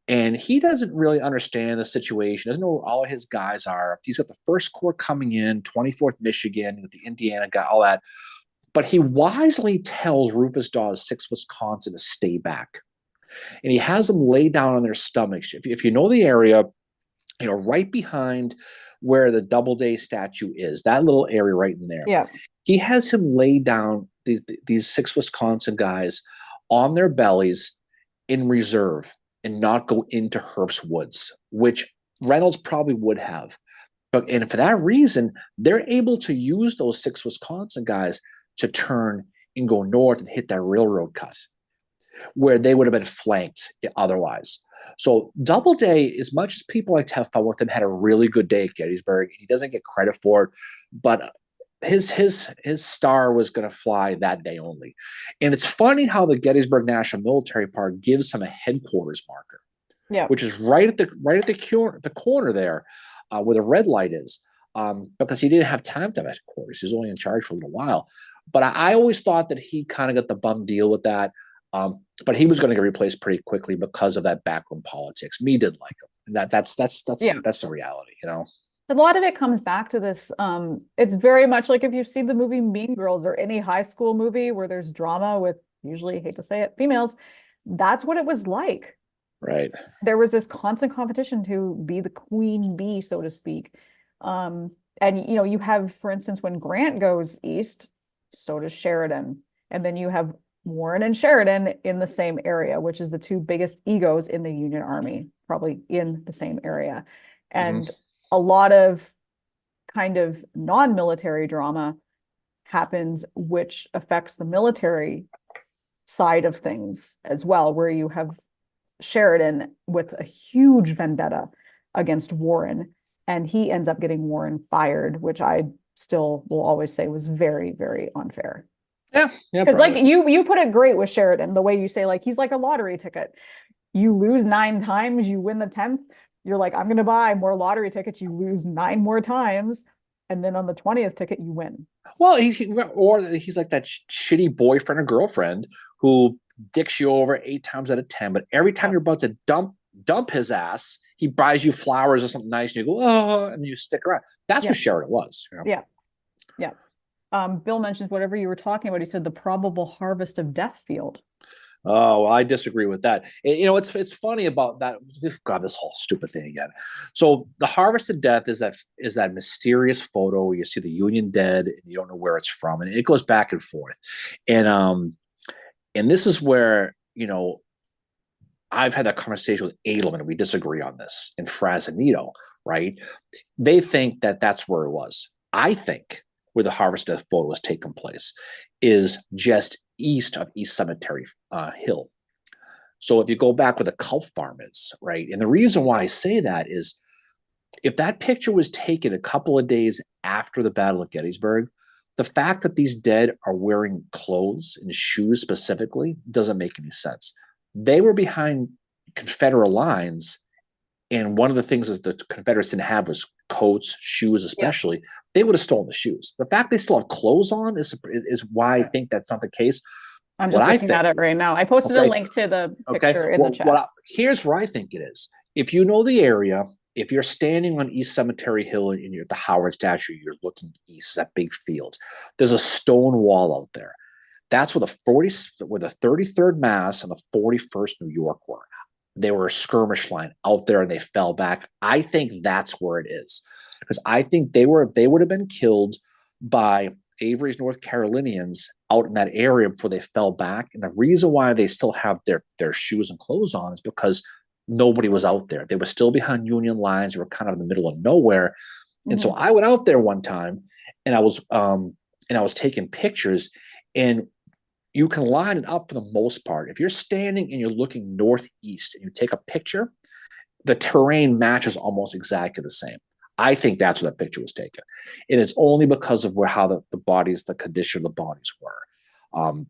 and he doesn't really understand the situation. Doesn't know where all of his guys are. He's got the First Corps coming in, 24th Michigan, with the Indiana guy, all that. But he wisely tells Rufus Dawes, 6th Wisconsin, to stay back, and he has them lay down on their stomachs. If you know the area, right behind where the Doubleday statue is, that little area right in there. Yeah. He has him lay down these 6 Wisconsin guys on their bellies in reserve and not go into Herbst's woods, which Reynolds probably would have. And for that reason, they're able to use those 6 Wisconsin guys to turn and go north and hit that railroad cut where they would have been flanked otherwise. So Doubleday, as much as people like to have fun with him, had a really good day at Gettysburg. He doesn't get credit for it, but his star was going to fly that day only. And it's funny how the Gettysburg National Military Park gives him a headquarters marker, Yeah. which is right at the corner there, where the red light is, because he didn't have time to have headquarters. He was only in charge for a little while. But I always thought that he kind of got the bum deal with that. But he was going to get replaced pretty quickly because of that backroom politics. Me didn't like him, and that's Yeah. the reality, A lot of it comes back to this. It's very much like if you've seen the movie Mean Girls or any high school movie where there's drama with, usually, hate to say it, females. That's what it was like. Right. There was this constant competition to be the queen bee, so to speak. And you know, you have, for instance, when Grant goes east, so does Sheridan. And then you have Warren and Sheridan in the same area, which is the two biggest egos in the Union Army, probably in the same area. Hmm. And a lot of kind of non-military drama happens, which affects the military side of things as well, where you have Sheridan with a huge vendetta against Warren, and he ends up getting Warren fired, which I still will always say was very, very unfair. Yeah. Yeah. Because like Probably. you put it great with Sheridan, the way you say like he's like a lottery ticket. You lose 9 times, you win the 10th. You're like, I'm gonna buy more lottery tickets. You lose 9 more times, and then on the 20th ticket, you win. Well, or he's like that shitty boyfriend or girlfriend who dicks you over 8 times out of 10, but every time Yep. you're about to dump his ass, he buys you flowers or something nice, and you go, oh, and you stick around. That's what Yeah. Sheridan was. You know? Yeah. Yeah. Bill mentions whatever you were talking about. He said the probable harvest of death field. Oh, well, I disagree with that. You know, it's funny about that. God, this whole stupid thing again. So the harvest of death is that mysterious photo where you see the Union dead and you don't know where it's from, and it goes back and forth, and and this is where I've had that conversation with Edelman, and we disagree on this in Frazanito, right? They think that that's where it was. I think where the harvest death photo was taking place is just east of East Cemetery Hill. So if you go back where the Culp Farm is, right? And the reason why I say that is if that picture was taken a couple of days after the Battle of Gettysburg, the fact that these dead are wearing clothes and shoes specifically doesn't make any sense. They were behind Confederate lines, and one of the things that the Confederates didn't have was coats, shoes, Yeah. especially. They would have stolen the shoes. The fact they still have clothes on is why I think that's not the case. I'm What just I looking think, at it right now. I posted a okay, link to the okay. picture in the Well, chat. here's where I think it is. If you know the area, if you're standing on East Cemetery Hill and you're at the Howard statue, you're looking east, that big field. There's a stone wall out there. That's where the 33rd Mass and the 41st New York were. They were a skirmish line out there and they fell back. I think that's where it is. Because I think they would have been killed by Avery's North Carolinians out in that area before they fell back. And the reason why they still have their shoes and clothes on is because nobody was out there. They were still behind Union lines. They were kind of in the middle of nowhere. And so Mhm. I went out there one time and I was taking pictures, and you can line it up for the most part. If you're standing and you're looking northeast and you take a picture, the terrain matches almost exactly the same. I think that's where that picture was taken. And it's only because of how the condition of the bodies were. Um,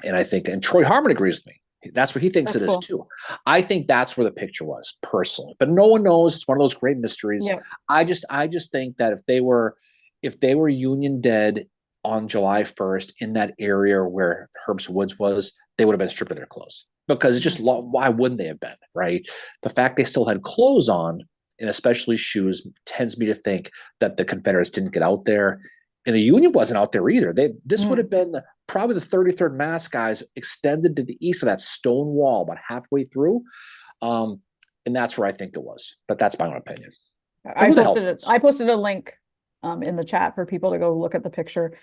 and I think, and Troy Harmon agrees with me. That's what he thinks That's it is cool. too. I think that's where the picture was personally, but no one knows. It's one of those great mysteries. Yeah. I just think that if they were Union dead on July 1st in that area where Herbst Woods was, they would have been stripped of their clothes because it's just why wouldn't they have been, right? The fact they still had clothes on and especially shoes tends me to think that the Confederates didn't get out there, and the Union wasn't out there either. This would Mhm. have been probably the 33rd Mass guys extended to the east of that stone wall about halfway through. Um, and that's where I think it was. But that's my own opinion. But I who the hell posted it. knows? I posted a link in the chat for people to go look at the picture.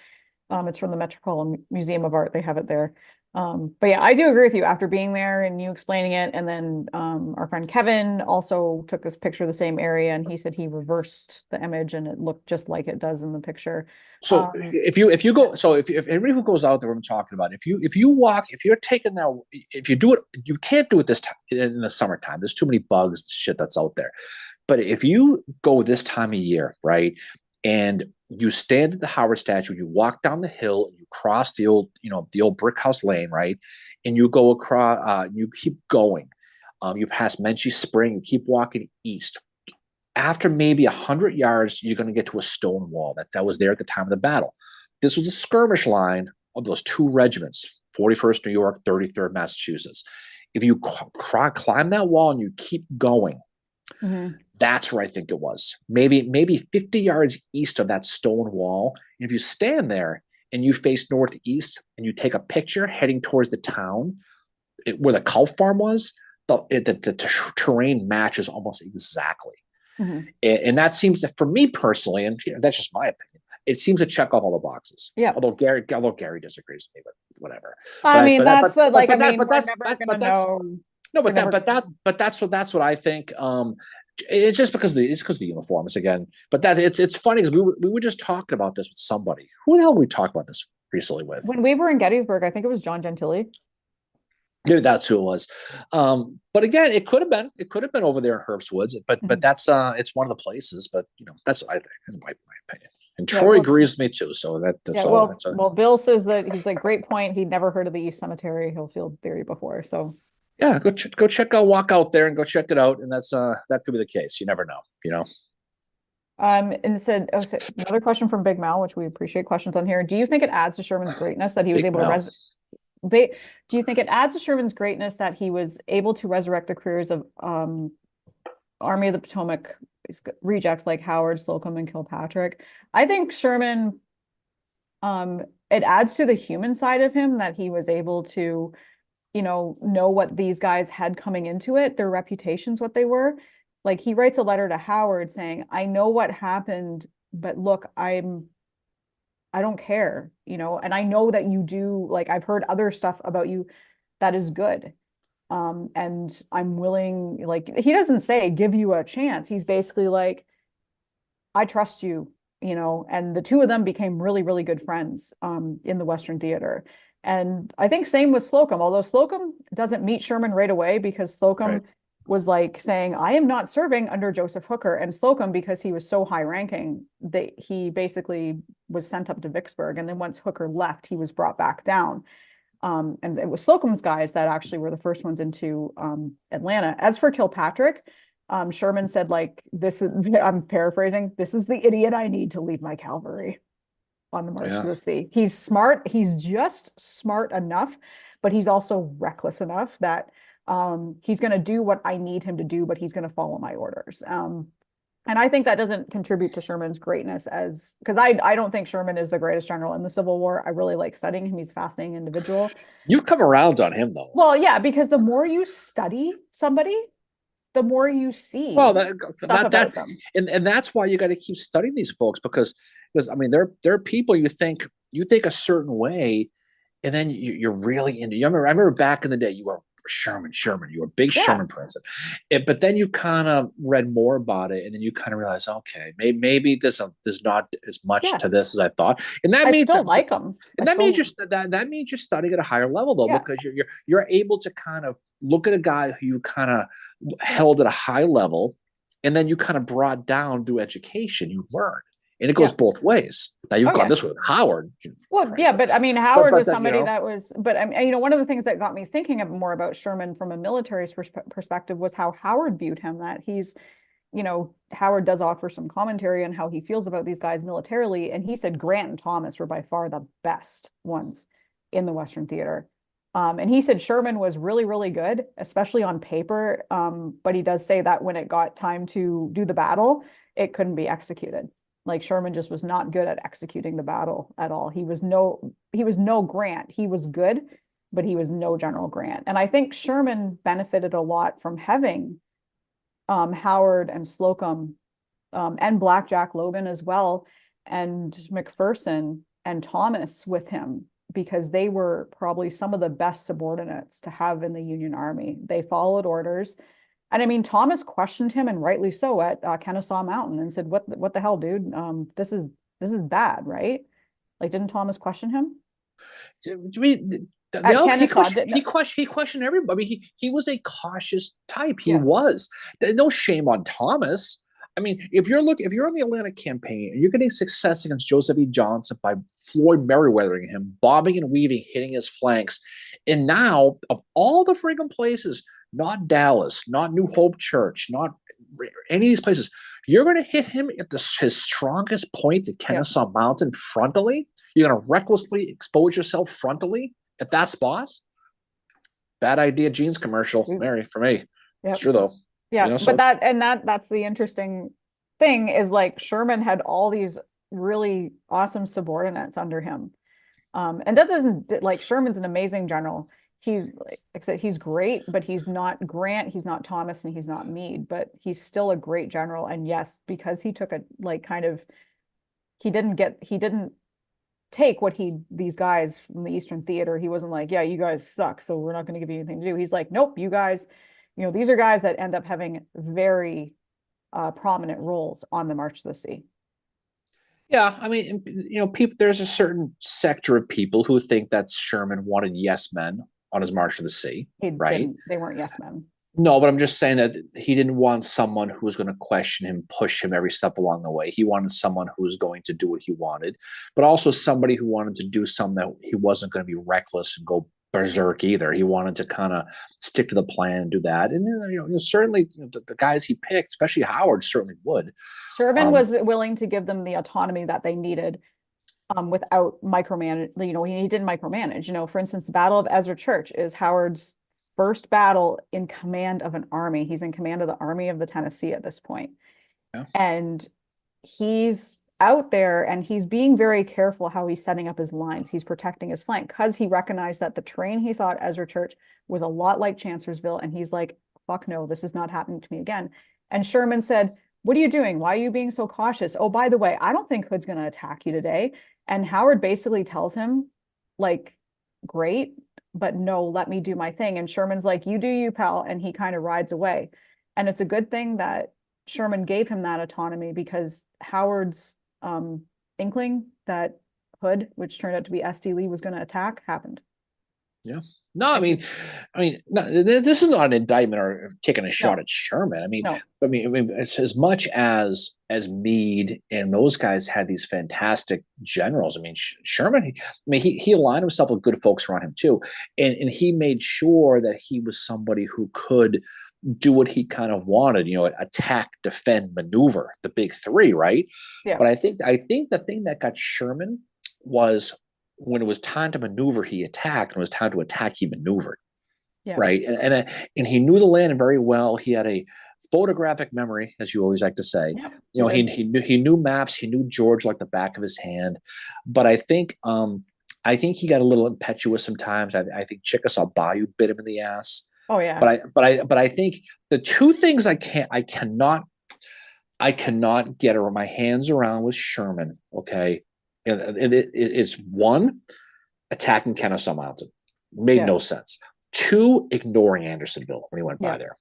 It's from the Metropolitan Museum of Art. They have it there. But yeah, I do agree with you after being there and you explaining it. And then our friend Kevin also took this picture of the same area and he said he reversed the image and it looked just like it does in the picture. So if anybody who goes out there, what I'm talking about, if you're taking that, if you do it, you can't do it this time in the summertime. There's too many bugs, shit that's out there. But if you go this time of year, right, and you stand at the Howard statue, you walk down the hill, you cross the old brick house lane, right, and you go across, you keep going, you pass Menchie Spring, you keep walking east. After maybe 100 yards, you're going to get to a stone wall that was there at the time of the battle. This was a skirmish line of those two regiments, 41st New York, 33rd Massachusetts. If you climb that wall and you keep going, Mhm. that's where I think it was. Maybe 50 yards east of that stone wall. And if you stand there and you face northeast and you take a picture heading towards the town where the Culp Farm was, the terrain matches almost exactly. Mhm. And that seems, for me personally, and that's just my opinion, it seems to check off all the boxes. Yeah. Although Gary disagrees with me, but whatever. I But I, mean, that's the, like, I mean, but we're that's never that, gonna but that's know. no, We're never gonna know. but that's what I think. It's just because of the uniforms again. But that it's funny because we were just talking about this with somebody. Who the hell we talked about this recently with? When we were in Gettysburg, I think it was John Gentili. Maybe that's who it was. But again, it could have been over there in Herbst Woods, but Mhm. that's it's one of the places. But that's what I think. That's my opinion. And Yeah, Troy well, agrees with me too. So that's yeah, all. That's a well, Bill says that he's like, great point. He'd never heard of the East Cemetery Hillfield theory before. So, yeah. Go check out, walk out there and go check it out. And that's that could be the case. You never know. You know. and it said, oh, so another question from Big Mal, which we appreciate questions on here. Do you think it adds to Sherman's greatness that he was Big able to Mel. do you think it adds to Sherman's greatness that he was able to resurrect the careers of Army of the Potomac rejects like Howard, Slocum, and Kilpatrick? I think Sherman, it adds to the human side of him that he was able to, know what these guys had coming into it, their reputations, what they were. Like he writes a letter to Howard saying, I know what happened, but look, I don't care, and I know that you do, like I've heard other stuff about you that is good. And I'm willing, like he doesn't say give you a chance. He's basically like, I trust you, and the two of them became really, really good friends in the Western Theater. And I think same with Slocum, although Slocum doesn't meet Sherman right away because Right. Slocum was like saying, I am not serving under Joseph Hooker. And Slocum, because he was so high ranking, he basically was sent up to Vicksburg. And then once Hooker left, he was brought back down. And it was Slocum's guys that actually were the first ones into Atlanta. As for Kilpatrick, Sherman said, like, this is, I'm paraphrasing, this is the idiot I need to lead my cavalry on the march Yeah. to the sea. He's smart. He's just smart enough, but he's also reckless enough that he's going to do what I need him to do, but he's going to follow my orders. And I think that doesn't contribute to Sherman's greatness as because I don't think Sherman is the greatest general in the Civil War. I really like studying him. He's a fascinating individual. You've come around on him though. Well, yeah, because the more you study somebody, the more you see Well, stuff about that them. and that's why you got to keep studying these folks because I mean they're people you think a certain way, and then you're really into. I remember back in the day you were Sherman, you were a big Yeah, Sherman person, but then you kind of read more about it, and then you kind of realize, okay, maybe there's not as much yeah. to this as I thought, and that I means still like them. I that means still, that means you're studying at a higher level though, yeah, because you're able to kind of look at a guy who you kind of held at a high level, and then you kind of brought down through education. You learn, and it goes yeah. both ways. Now you've Oh gone yeah. this way with Howard, Well, Christ, yeah, but I mean, but Howard but was that somebody that was, but I mean, one of the things that got me thinking more about Sherman from a military perspective was how Howard viewed him, that he's, Howard does offer some commentary on how he feels about these guys militarily. And he said Grant and Thomas were by far the best ones in the Western Theater. And he said Sherman was really, really good, especially on paper. But he does say that when it got time to do the battle, it couldn't be executed. Like Sherman just was not good at executing the battle at all. He was no Grant. He was good, but he was no General Grant. And I think Sherman benefited a lot from having Howard and Slocum and Blackjack Logan as well, and McPherson and Thomas with him because they were probably some of the best subordinates to have in the Union Army. They followed orders. And I mean, Thomas questioned him, and rightly so, at Kennesaw Mountain, and said, "What the hell, dude? This is bad, right?" Like, didn't Thomas question him at Kennesaw? Didn't? He questioned everybody. I mean, he was a cautious type. He Yeah, was. No shame on Thomas. I mean, if you're on the Atlanta campaign and you're getting success against Joseph E. Johnson by Floyd Merriweathering him, bobbing and weaving, hitting his flanks, and now of all the freaking places, not Dallas, not New Hope Church, not any of these places, you're going to hit him at his strongest point at yeah, Kennesaw Mountain frontally. You're going to recklessly expose yourself frontally at that spot. Bad idea, jeans commercial, Mary, for me. yeah. It's true though. Yeah, but So that's the interesting thing is like Sherman had all these really awesome subordinates under him. And that doesn't like Sherman's an amazing general. like I said, he's great, but he's not Grant, he's not Thomas, and he's not Meade, but he's still a great general. And yes, because he took a like kind of he didn't take what these guys from the Eastern Theater. He wasn't like, yeah, you guys suck, so we're not going to give you anything to do. He's like, nope, you guys, these are guys that end up having very prominent roles on the March to the Sea. Yeah, I mean, people. There's a certain sector of people who think that Sherman wanted yes men on his march to the sea, He right? didn't, they weren't yes men. No, but I'm just saying that he didn't want someone who was going to question him, push him every step along the way. He wanted someone who was going to do what he wanted, but also somebody who wanted to do something that he wasn't going to be reckless and go berserk either. He wanted to kind of stick to the plan and do that. And certainly the guys he picked, especially Howard, certainly would. Sherman was willing to give them the autonomy that they needed without micromanage. He didn't micromanage. For instance, the Battle of Ezra Church is Howard's first battle in command of an army. He's in command of the Army of the Tennessee at this point. Yeah. And he's out there and he's being very careful how he's setting up his lines. He's protecting his flank because he recognized that the terrain he saw at Ezra Church was a lot like Chancellorsville. And he's like, fuck no, this is not happening to me again. And Sherman said, what are you doing? Why are you being so cautious? Oh, by the way, I don't think Hood's going to attack you today. And Howard basically tells him, like, great, but no, let me do my thing. And Sherman's like, you do you, pal. And he kind of rides away. And it's a good thing that Sherman gave him that autonomy because Howard's inkling that Hood, which turned out to be S.D. Lee, was going to attack, happened. Yeah. No, I mean, no, this is not an indictment or taking a shot at Sherman. I mean, it's as much as Meade and those guys had these fantastic generals. I mean, Sherman. He aligned himself with good folks around him too, and he made sure that he was somebody who could do what he kind of wanted. Attack, defend, maneuver, the big three, right? Yeah. But I think the thing that got Sherman was, when it was time to maneuver, he attacked. When it was time to attack, he maneuvered. Yeah. Right. And he knew the land very well. He had a photographic memory, as you always like to say. Yeah, he knew maps. He knew George like the back of his hand. But I think he got a little impetuous sometimes. I think Chickasaw Bayou bit him in the ass. Oh yeah. But I think the two things I cannot get my hands around with Sherman. Okay. It's one, attacking Kennesaw Mountain. Made no sense. Two, ignoring Andersonville when he went by there.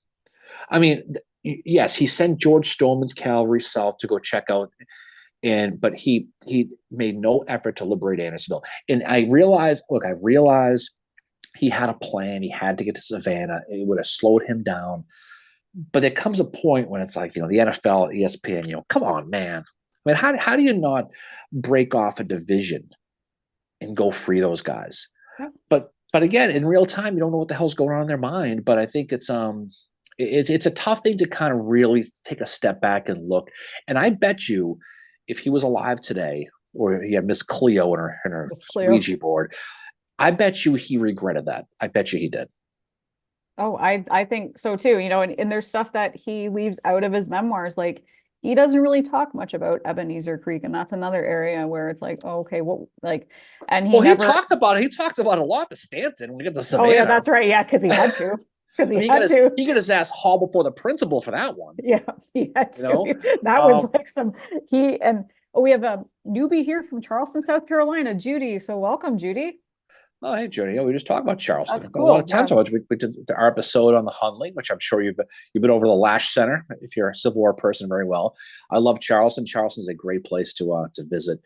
I mean, yes, he sent George Stoneman's cavalry south to go check out, but he made no effort to liberate Andersonville. And I realized he had a plan. He had to get to Savannah. It would have slowed him down. But there comes a point when it's like, the NFL, ESPN, come on, man. I mean, how do you not break off a division and go free those guys? Yeah. But again, in real time, you don't know what the hell's going on in their mind. But I think it's a tough thing to kind of really take a step back and look. And I bet you, if he was alive today, or he had Miss Cleo in her Ouija board, I bet you he regretted that. I bet you he did. Oh, I think so too. And there's stuff that he leaves out of his memoirs, like. He doesn't really talk much about Ebenezer Creek, and that's another area where it's like, oh, okay, what, like, and he talked about it a lot to Stanton when we get to Savannah. Oh yeah, that's right, yeah, because he had to, he got his ass hauled before the principal for that one. Yeah, he had to. That was like we have a newbie here from Charleston, South Carolina, Judy. So welcome, Judy. Oh, hey, Judy. We just talked about Charleston. That's cool. A lot of time to watch. We did our episode on the Hunley, which I'm sure you've been over the Lash Center if you're a Civil War person very well. I love Charleston. Charleston's a great place to visit.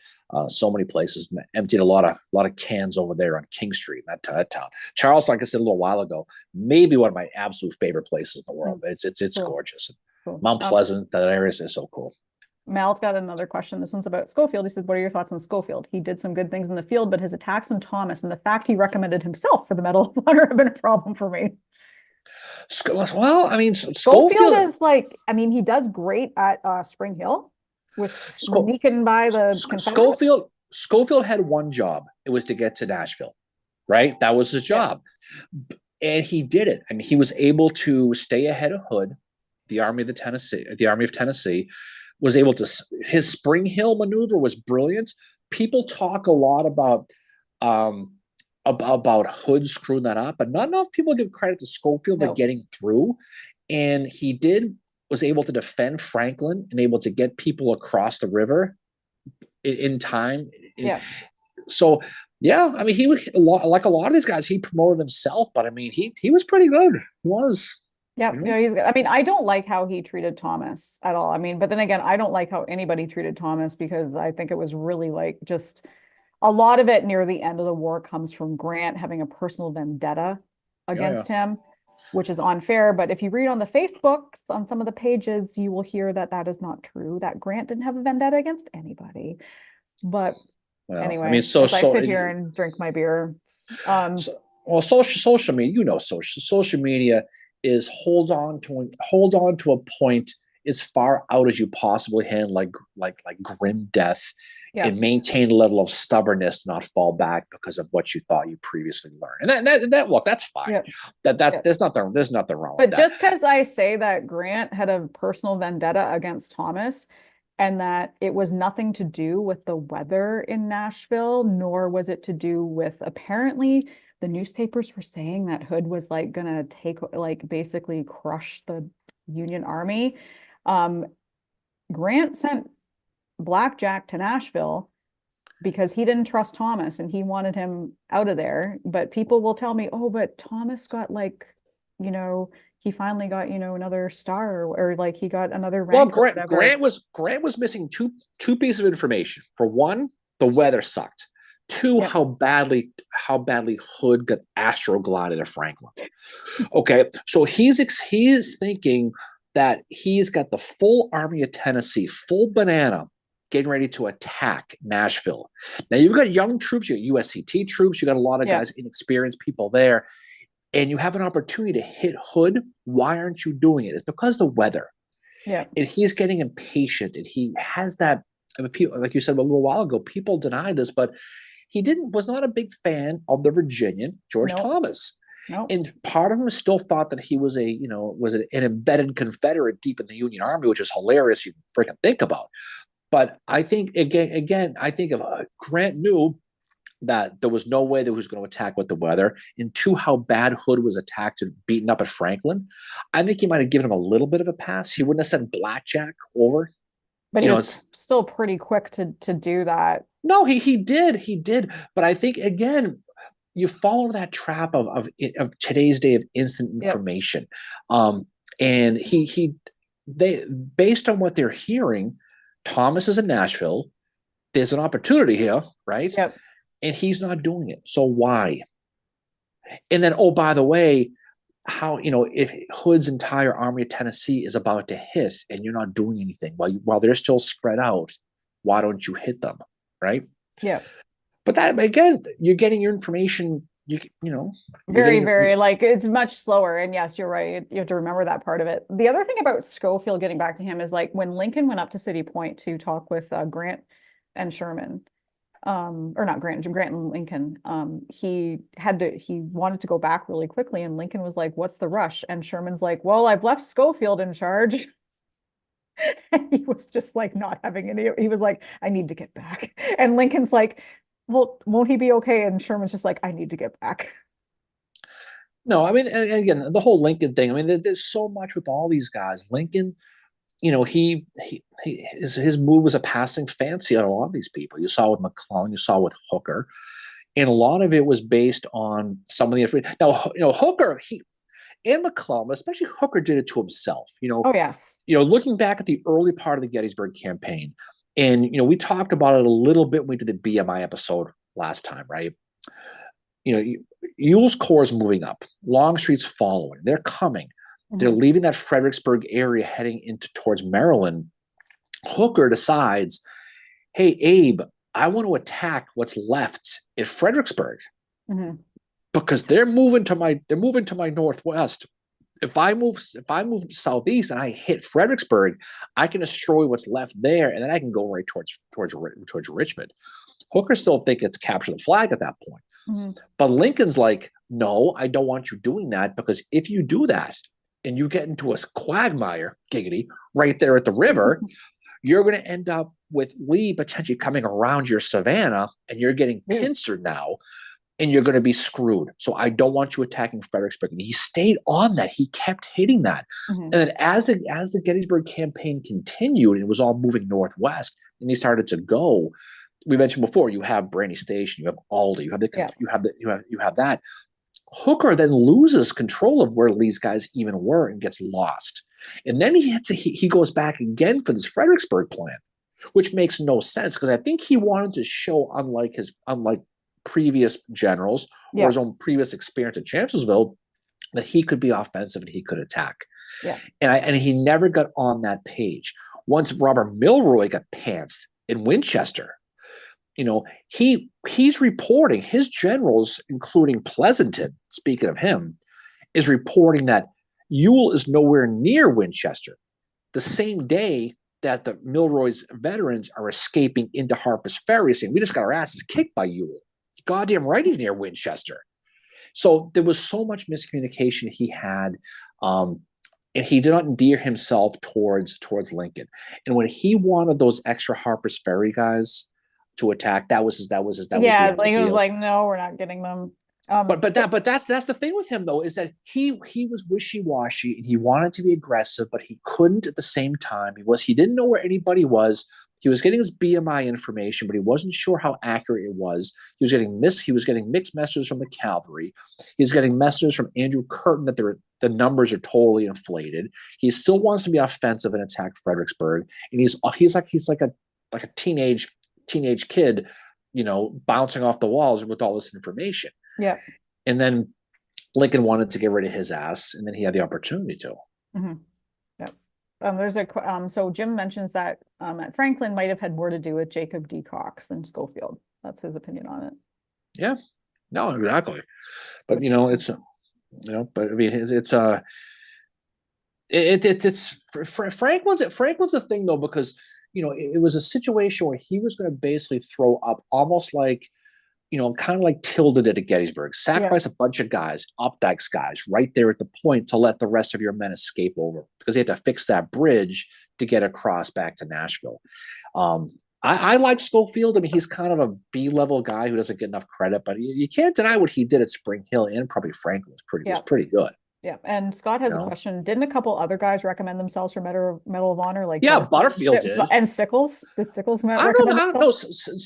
So many places. Emptied a lot of cans over there on King Street, that town. Charleston, like I said a little while ago, maybe one of my absolute favorite places in the world. It's cool. Gorgeous. Cool. Mount Pleasant, that area is so cool. Mal's got another question. This one's about Schofield. He says, what are your thoughts on Schofield? He did some good things in the field, but his attacks on Thomas and the fact he recommended himself for the Medal of Honor have been a problem for me. Well, I mean, Schofield is like, he does great at Spring Hill with sneaking by the Schofield had one job. It was to get to Nashville, right? That was his job. Yeah. And he did it. He was able to stay ahead of Hood, the Army of Tennessee, was able to, his Spring Hill maneuver was brilliant. People talk a lot about about Hood screwing that up, but not enough people give credit to Schofield for No. getting through. And he was able to defend Franklin and able to get people across the river in time. Yeah. So yeah, I mean, he was like a lot of these guys. He promoted himself, but I mean, he was pretty good. He was. Yeah, You you know? know, he's good. I mean, I don't like how he treated Thomas at all. I mean, but then again, I don't like how anybody treated Thomas because I think it was really like just a lot of it near the end of the war comes from Grant having a personal vendetta Yeah, yeah. against him, which is unfair. But if you read on the Facebooks, on some of the pages, you will hear that that is not true, that Grant didn't have a vendetta against anybody. But Well, I mean, anyway, as I sit here and drink my beer, well, social media, social media is hold on to a point as far out as you possibly can, like grim death, yeah. and maintain a level of stubbornness, not fall back because of what you thought you previously learned. And that look, that's fine. Yeah. That there's nothing wrong But with that. just because I say that Grant had a personal vendetta against Thomas and that it was nothing to do with the weather in Nashville, nor was it to do with apparently the newspapers were saying that Hood was like gonna take like basically crush the Union Army. Grant sent Blackjack to Nashville because he didn't trust Thomas and he wanted him out of there. But people will tell me, oh, but Thomas got like, you know, he finally got, you know, another star or like he got another rank. Well, Grant was missing two pieces of information. For one, the weather sucked. Two, Yep. how badly Hood got astroglided at Franklin. Okay, so he's thinking that he's got the full Army of Tennessee, full banana, getting ready to attack Nashville. Now you've got young troops, you got USCT troops, you got a lot of guys, inexperienced people there, and you have an opportunity to hit Hood. Why aren't you doing it? It's because the weather. Yeah. And he's getting impatient, and he has that. I mean, people, like you said a little while ago, people deny this, but he was not a big fan of the Virginian George Thomas. Nope. And part of him still thought that he was an embedded Confederate deep in the Union Army, which is hilarious. You freaking think about. But I think again, I think if Grant knew that there was no way that he was going to attack with the weather, and two, how bad Hood was attacked and beaten up at Franklin, I think he might have given him a little bit of a pass. He wouldn't have sent Blackjack over. But he was still pretty quick to do that. No, he did. But I think again, you fall into that trap of today's day of instant information. Yep. And they based on what they're hearing, Thomas is in Nashville. There's an opportunity here, right? Yep. And he's not doing it. So why? And then, oh, by the way, how, if Hood's entire Army of Tennessee is about to hit and you're not doing anything while they're still spread out, why don't you hit them? Right? Yeah. But that, again, you're getting your information, very, like it's much slower. And yes, you're right. You have to remember that part of it. The other thing about Schofield, getting back to him, is like when Lincoln went up to City Point to talk with Grant and Sherman, or not Grant and Lincoln, he wanted to go back really quickly. And Lincoln was like, what's the rush? And Sherman's like, well, I've left Schofield in charge. And he was just like not having any, he was like, I need to get back. And Lincoln's like, well, won't he be okay? And Sherman's just like, I need to get back. No, I mean, again, the whole Lincoln thing, I mean, there's so much with all these guys. Lincoln, his move was a passing fancy on a lot of these people. You saw with McClellan, you saw with Hooker, and a lot of it was based on some of the information. Now, Hooker, and McClellan, especially Hooker, did it to himself. Oh yes. Looking back at the early part of the Gettysburg campaign, and we talked about it a little bit when we did the BMI episode last time, right? Ewell's corps is moving up. Longstreet's following. They're coming. Mm-hmm. They're leaving that Fredericksburg area, heading towards Maryland. Hooker decides, hey, Abe, I want to attack what's left in Fredericksburg. Mm-hmm. Because they're moving to my northwest. If I move southeast and I hit Fredericksburg, I can destroy what's left there, and then I can go right towards Richmond. Hooker still think it's capture the flag at that point. Mm-hmm. But Lincoln's like, no, I don't want you doing that, because if you do that and you get into a quagmire, giggity, right there at the river, you're going to end up with Lee potentially coming around your Savannah, and you're getting pincered now. and you're going to be screwed. So I don't want you attacking Fredericksburg. And he stayed on that. He kept hitting that. Mhm. And then as the Gettysburg campaign continued and it was all moving northwest and he started to go, we mentioned before, you have Brandy Station, you have Aldie, Yeah. you have that. Hooker then loses control of where these guys even were and gets lost. And then he goes back again for this Fredericksburg plan, which makes no sense because I think he wanted to show, unlike previous generals or Yeah. his own previous experience at Chancellorsville, that he could be offensive and he could attack. Yeah. And he never got on that page. Once Robert Milroy got pantsed in Winchester, he's reporting, his generals, including Pleasanton, speaking of him, is reporting that Ewell is nowhere near Winchester. The same day that the Milroy's veterans are escaping into Harper's Ferry, saying, we just got our asses kicked by Ewell. Goddamn right he's near Winchester. So there was so much miscommunication he had, and he did not endear himself towards Lincoln. And when he wanted those extra Harper's Ferry guys to attack, that was the like he was like, no, we're not getting them. But that's the thing with him though, is that he was wishy-washy and he wanted to be aggressive, but he couldn't at the same time. He didn't know where anybody was. He was getting his BMI information, but he wasn't sure how accurate it was. He was getting mixed messages from the cavalry. He's getting messages from Andrew Curtin that the numbers are totally inflated. He still wants to be offensive and attack Fredericksburg, and he's like a teenage kid, bouncing off the walls with all this information. Yeah. And then Lincoln wanted to get rid of his ass, and then he had the opportunity to. Mm-hmm. Yep. So Jim mentions that Franklin might have had more to do with Jacob D. Cox than Schofield. That's his opinion on it. Yeah. No, exactly. But it's but I mean it's Franklin's a thing though, because it was a situation where he was going to basically throw up almost like, kind of like Tilden did at Gettysburg, sacrifice a bunch of guys, Updike's guys, right there at the point to let the rest of your men escape over, because they had to fix that bridge to get across back to Nashville. I like Schofield. I mean, he's kind of a B-level guy who doesn't get enough credit, but you can't deny what he did at Spring Hill and probably Franklin was pretty good. Yeah, and Scott has a question. Didn't a couple other guys recommend themselves for Medal of Honor? Like Butterfield did, and Sickles. Did Sickles? I don't know.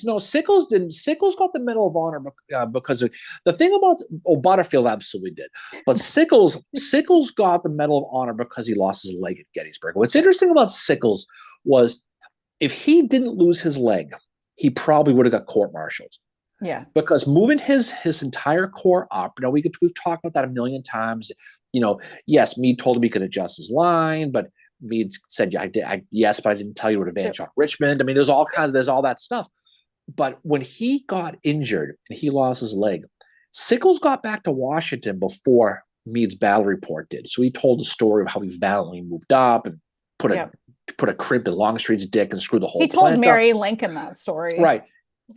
No, Sickles didn't. Sickles got the Medal of Honor because of the thing about Butterfield absolutely did, but Sickles got the Medal of Honor because he lost his leg at Gettysburg. What's interesting about Sickles was if he didn't lose his leg, he probably would have got court-martialed. Yeah, because moving his entire corps up. We've talked about that a million times. Yes, Meade told him he could adjust his line, but Meade said, yes, but I didn't tell you to advance on Richmond. I mean, there's all that stuff. But when he got injured and he lost his leg, Sickles got back to Washington before Meade's battle report did. So he told the story of how he valiantly moved up and put a crimp in Longstreet's dick and screwed the whole. He told Mary Lincoln that story, right?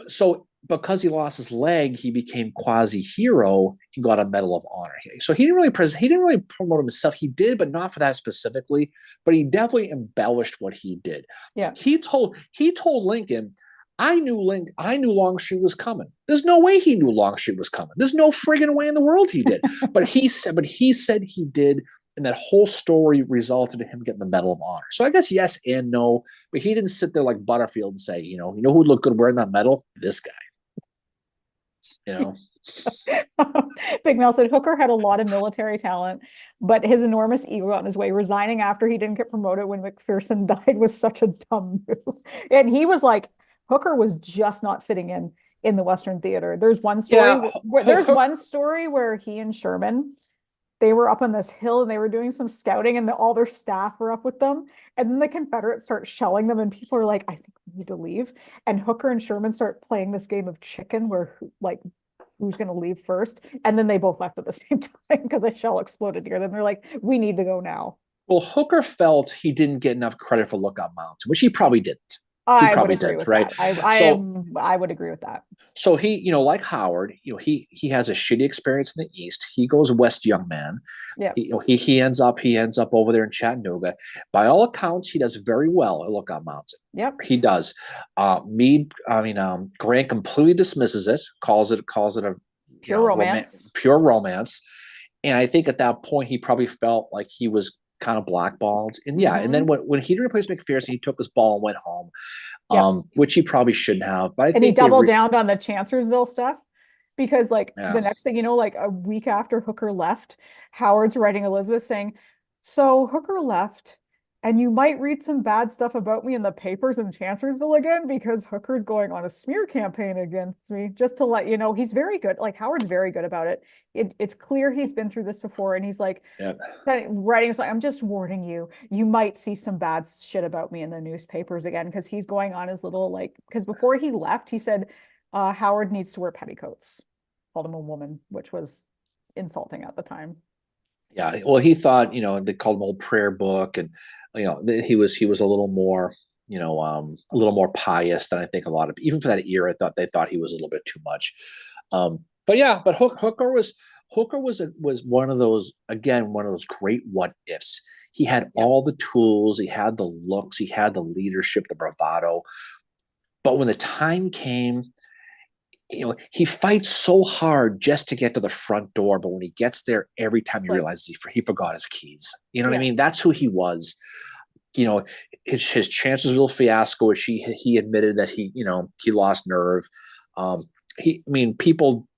So because he lost his leg, he became quasi-hero and got a Medal of Honor. So he didn't really promote himself. He did, but not for that specifically. But he definitely embellished what he did. Yeah. He told Lincoln, I knew Longstreet was coming. There's no way he knew Longstreet was coming. There's no friggin' way in the world he did. But he said he did. And that whole story resulted in him getting the Medal of Honor. So I guess yes and no, but he didn't sit there like Butterfield and say, who would look good wearing that medal? This guy. Big Mel said Hooker had a lot of military talent, but his enormous ego got in his way. Resigning after he didn't get promoted when McPherson died was such a dumb move. And he was like, Hooker was just not fitting in the Western theater. There's one story where he and Sherman, they were up on this hill and they were doing some scouting and all their staff were up with them. And then the Confederates start shelling them and people are like, I think we need to leave. And Hooker and Sherman start playing this game of chicken where who's going to leave first. And then they both left at the same time because a shell exploded near them. They're like, we need to go now. Well, Hooker felt he didn't get enough credit for Lookout Mountain, which he probably didn't. I would agree with that. I would agree with that. So he, like Howard, he has a shitty experience in the East. He goes west, young man. Yeah. He ends up over there in Chattanooga. By all accounts, he does very well at Lookout Mountain. Yep. He does. Grant completely dismisses it, calls it a you Pure know, romance. pure romance. And I think at that point he probably felt like he was kind of blackballed. And yeah, and then Hmm. when he replaced McPherson, he took his ball and went home, Yep. which he probably shouldn't have. But I And he think doubled down on the Chancellorsville stuff because like yeah, the next thing you know, like a week after Hooker left, Howard's writing Elizabeth saying, "So Hooker left, and you might read some bad stuff about me in the papers in Chancellorsville again because Hooker's going on a smear campaign against me." Just to let you know, he's very good. Like Howard's very good about it. It's clear he's been through this before, and he's like yeah, writing is like, "I'm just warning you, you might see some bad shit about me in the newspapers again," because he's going on his little like, because before he left, he said Howard needs to wear petticoats, called him a woman, which was insulting at the time. yeah. Well, he thought, they called him old prayer book, and he was a little more, a little more pious than I think a lot of, even for that era. I thought they thought he was a little bit too much. But yeah, but Hooker was one of those, again, one of those great what ifs. He had Yep. all the tools, he had the looks, he had the leadership, the bravado. But when the time came, he fights so hard just to get to the front door. But when he gets there, every time It's he like, realizes he forgot his keys. You know what I yeah, mean? That's who he was. You know, his Chancellorsville fiasco, which he admitted that he lost nerve. I mean, people,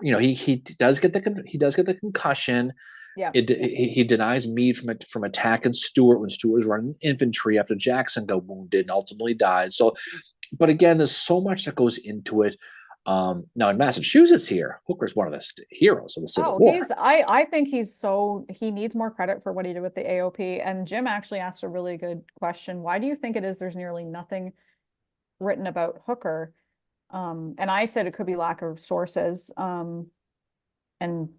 he does get the concussion. yeah. He denies Meade from attacking Stewart when Stewart was running infantry after Jackson got wounded and ultimately died. So, but again, there's so much that goes into it. Now in Massachusetts here, Hooker's one of the heroes of the Civil Oh, War. I think he needs more credit for what he did with the AOP. And Jim actually asked a really good question. Why do you think it is there's nearly nothing written about Hooker? And I said it could be lack of sources. And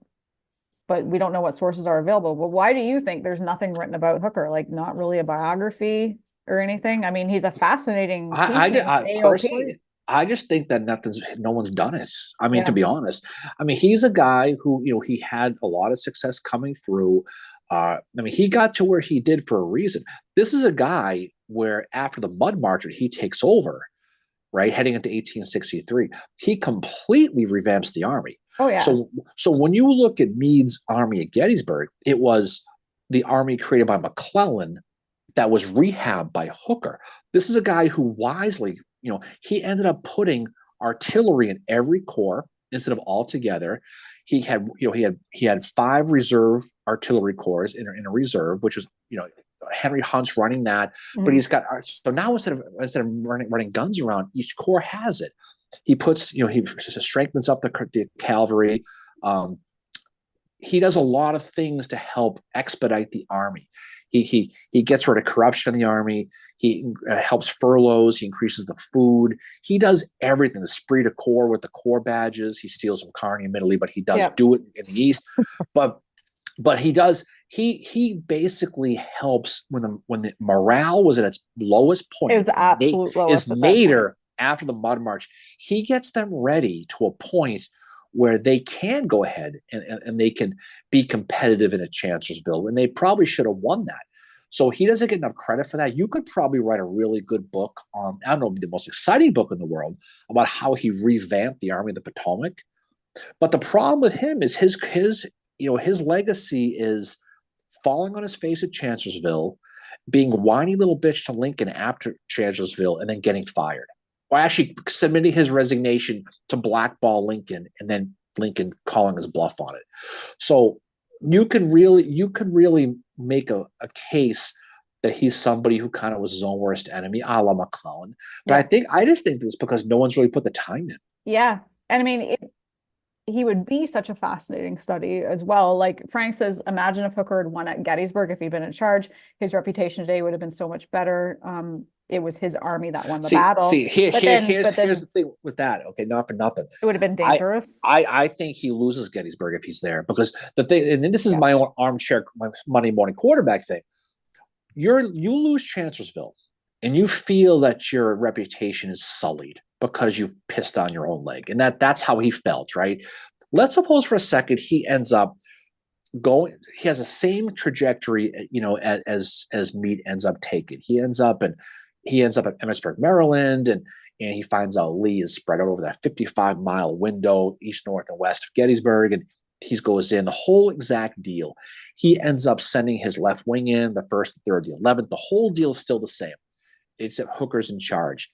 but we don't know what sources are available. But why do you think there's nothing written about Hooker? Like not really a biography or anything? I mean, he's a fascinating piece in I AOP. personally, I just think that no one's done it. I mean, to Yeah. be honest, I mean, he's a guy who, he had a lot of success coming through. I mean, he got to where he did for a reason. This is a guy where after the Mud March, he takes over, right, heading into 1863. He completely revamps the army. Oh yeah. So when you look at Meade's army at Gettysburg, it was the army created by McClellan that was rehabbed by Hooker. This is a guy who wisely, he ended up putting artillery in every corps instead of all together. He had 5 reserve artillery corps in a reserve, which is, Henry Hunt's running that, but Mhm. he's got, so now instead of running guns around, each corps has it. He puts, he strengthens up the cavalry. Um, he does a lot of things to help expedite the army. He gets rid of corruption in the army. He helps furloughs. He increases the food. He does everything. The esprit de corps with the corps badges. He steals from Kearney, admittedly, but he does Yeah. do it in the East. But he does. He basically helps when the morale was at its lowest It point. was the absolute Is lowest at that point. Nader after the Mud March. He gets them ready to a point where they can go ahead and they can be competitive in a Chancellorsville, and they probably should have won that. So he doesn't get enough credit for that. You could probably write a really good book on, I don't know, the most exciting book in the world about how he revamped the Army of the Potomac. But the problem with him is his legacy is falling on his face at Chancellorsville, being a whiny little bitch to Lincoln after Chancellorsville, and then getting fired. Or actually submitting his resignation to blackball Lincoln, and then Lincoln calling his bluff on it. So you could really make a case that he's somebody who kind of was his own worst enemy, a la McClellan. But Yeah. I just think it's because no one's really put the time in. Yeah. And I mean, he would be such a fascinating study as well. Like Frank says, imagine if Hooker had won at Gettysburg, if he'd been in charge, his reputation today would have been so much better. It was his army that won the battle. Here's the thing with that. Okay, not for nothing. It would have been I dangerous. I think he loses Gettysburg if he's there, because the thing, and this is Yeah. my own armchair, my Monday morning quarterback thing. You lose Chancellorsville, and you feel that your reputation is sullied because you've pissed on your own leg, and that's how he felt, right? Let's suppose for a second he ends up going. He has the same trajectory, as Meade ends up taking. He ends up at Emmitsburg, Maryland, and and he finds out Lee is spread out over that 55-mile window, east, north, and west of Gettysburg, and he goes in the whole exact deal. He ends up sending his left wing in, the first, the third, the 11th. The whole deal is still the same. Except Hooker's in charge.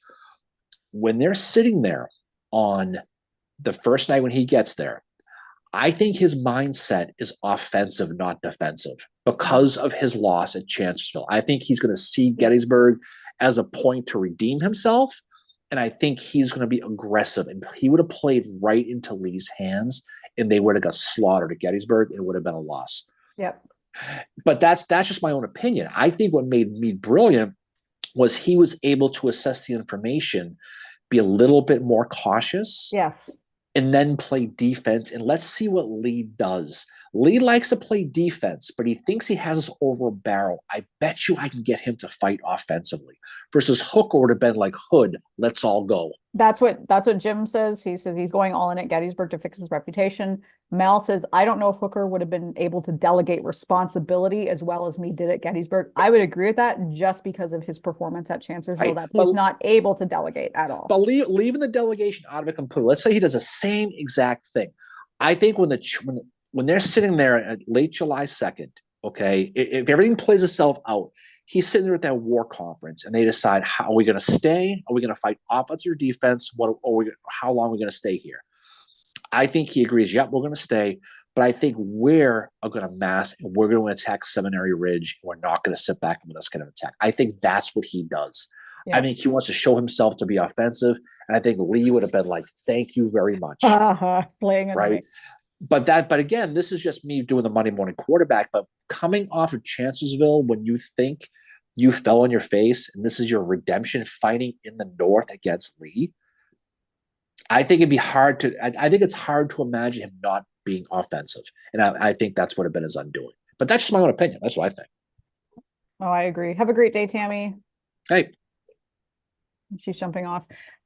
When they're sitting there on the first night when he gets there, I think his mindset is offensive, not defensive, because of his loss at Chancellorsville. I think he's going to see Gettysburg as a point to redeem himself. And I think he's going to be aggressive. And he would have played right into Lee's hands, and they would have got slaughtered at Gettysburg, and it would have been a loss. Yep. But that's just my own opinion. I think what made Meade brilliant was he was able to assess the information, be a little bit more cautious. Yes. And then play defense. And let's see what Lee does. Lee likes to play defense, but he thinks he has us over a barrel. I bet you I can get him to fight offensively. Versus Hooker would have been like, Hood, let's all go. That's what Jim says. He says he's going all in at Gettysburg to fix his reputation. Mel says, I don't know if Hooker would have been able to delegate responsibility as well as Meade did at Gettysburg. I would agree with that just because of his performance at Chancellorsville, that he's not able to delegate at all. But leaving the delegation out of it completely. Let's say he does the same exact thing. I think when they're sitting there at late July 2nd, okay, if everything plays itself out, he's sitting there at that war conference, and they decide, how are we going to stay? Are we going to fight offense or defense? How long are we going to stay here? I think he agrees, yep, we're going to stay, but I think we're going to mass, and we're going to attack Seminary Ridge, and we're not going to sit back and let us get an attack. I think that's what he does. Yeah. I think he wants to show himself to be offensive, and I think Lee would have been like, thank you very much. Playing it right. But again, this is just me doing the Monday morning quarterback, but coming off of Chancellorsville when you think you fell on your face and this is your redemption fighting in the North against Lee, I think it's hard to imagine him not being offensive. And I think that's what would have been his undoing. But that's just my own opinion. That's what I think. Oh, I agree. Have a great day, Tammy. Hey. She's jumping off.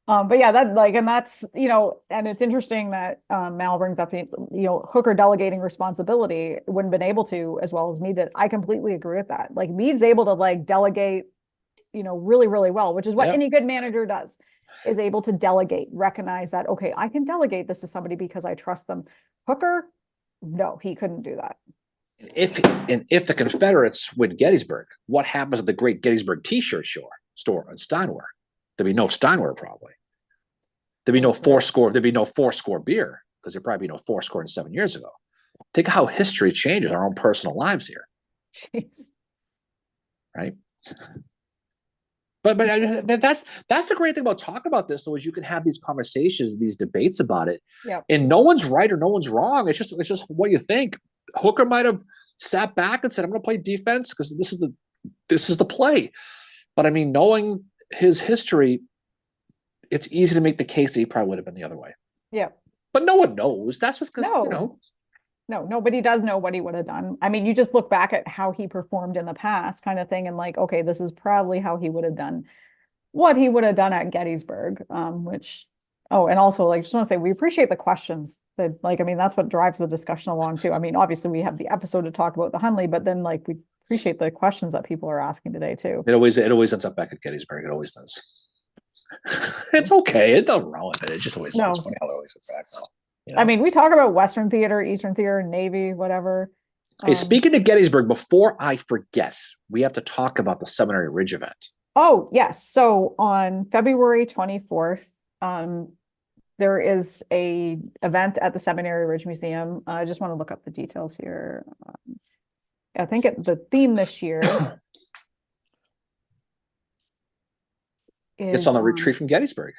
But yeah, and that's, and it's interesting that Mal brings up, Hooker delegating responsibility wouldn't have been able to as well as Meade did. I completely agree with that. Like Meade's able to delegate, really, really well, which is what any good manager does, is able to delegate, recognize that, okay, I can delegate this to somebody because I trust them. Hooker, no, he couldn't do that. If the Confederates win Gettysburg, what happens at the great Gettysburg T-shirt store in Steinway? There'd be no Steinway probably. There'd be no four score beer, because there'd probably be no 7 years ago. Think of how history changes our own personal lives here. Jeez. Right. But that's the great thing about talking about this, though, is you can have these conversations, these debates about it. Yep. And no one's right or no one's wrong. It's just what you think. Hooker might have sat back and said, I'm going to play defense because this is the play. But I mean, knowing his history, it's easy to make the case that he probably would have been the other way. Yeah. But no one knows. That's just because, No, nobody does know what he would have done. I mean, you just look back at how he performed in the past kind of thing and like, okay, this is probably how he would have done what he would have done at Gettysburg, and also just want to say, we appreciate the questions that that's what drives the discussion along too. I mean, obviously we have the episode to talk about the Hundley, but then we appreciate the questions that people are asking today too. It always ends up back at Gettysburg. It always does. It's okay. It doesn't wrong with it. It just always it's funny how it always gets back though. I mean, we talk about Western Theater, Eastern Theater, Navy, whatever. Hey, speaking of Gettysburg, before I forget, we have to talk about the Seminary Ridge event. Oh, yes. So on February 24th, there is a event at the Seminary Ridge Museum. I just want to look up the details here. I think the theme this year is it's on the retreat from Gettysburg.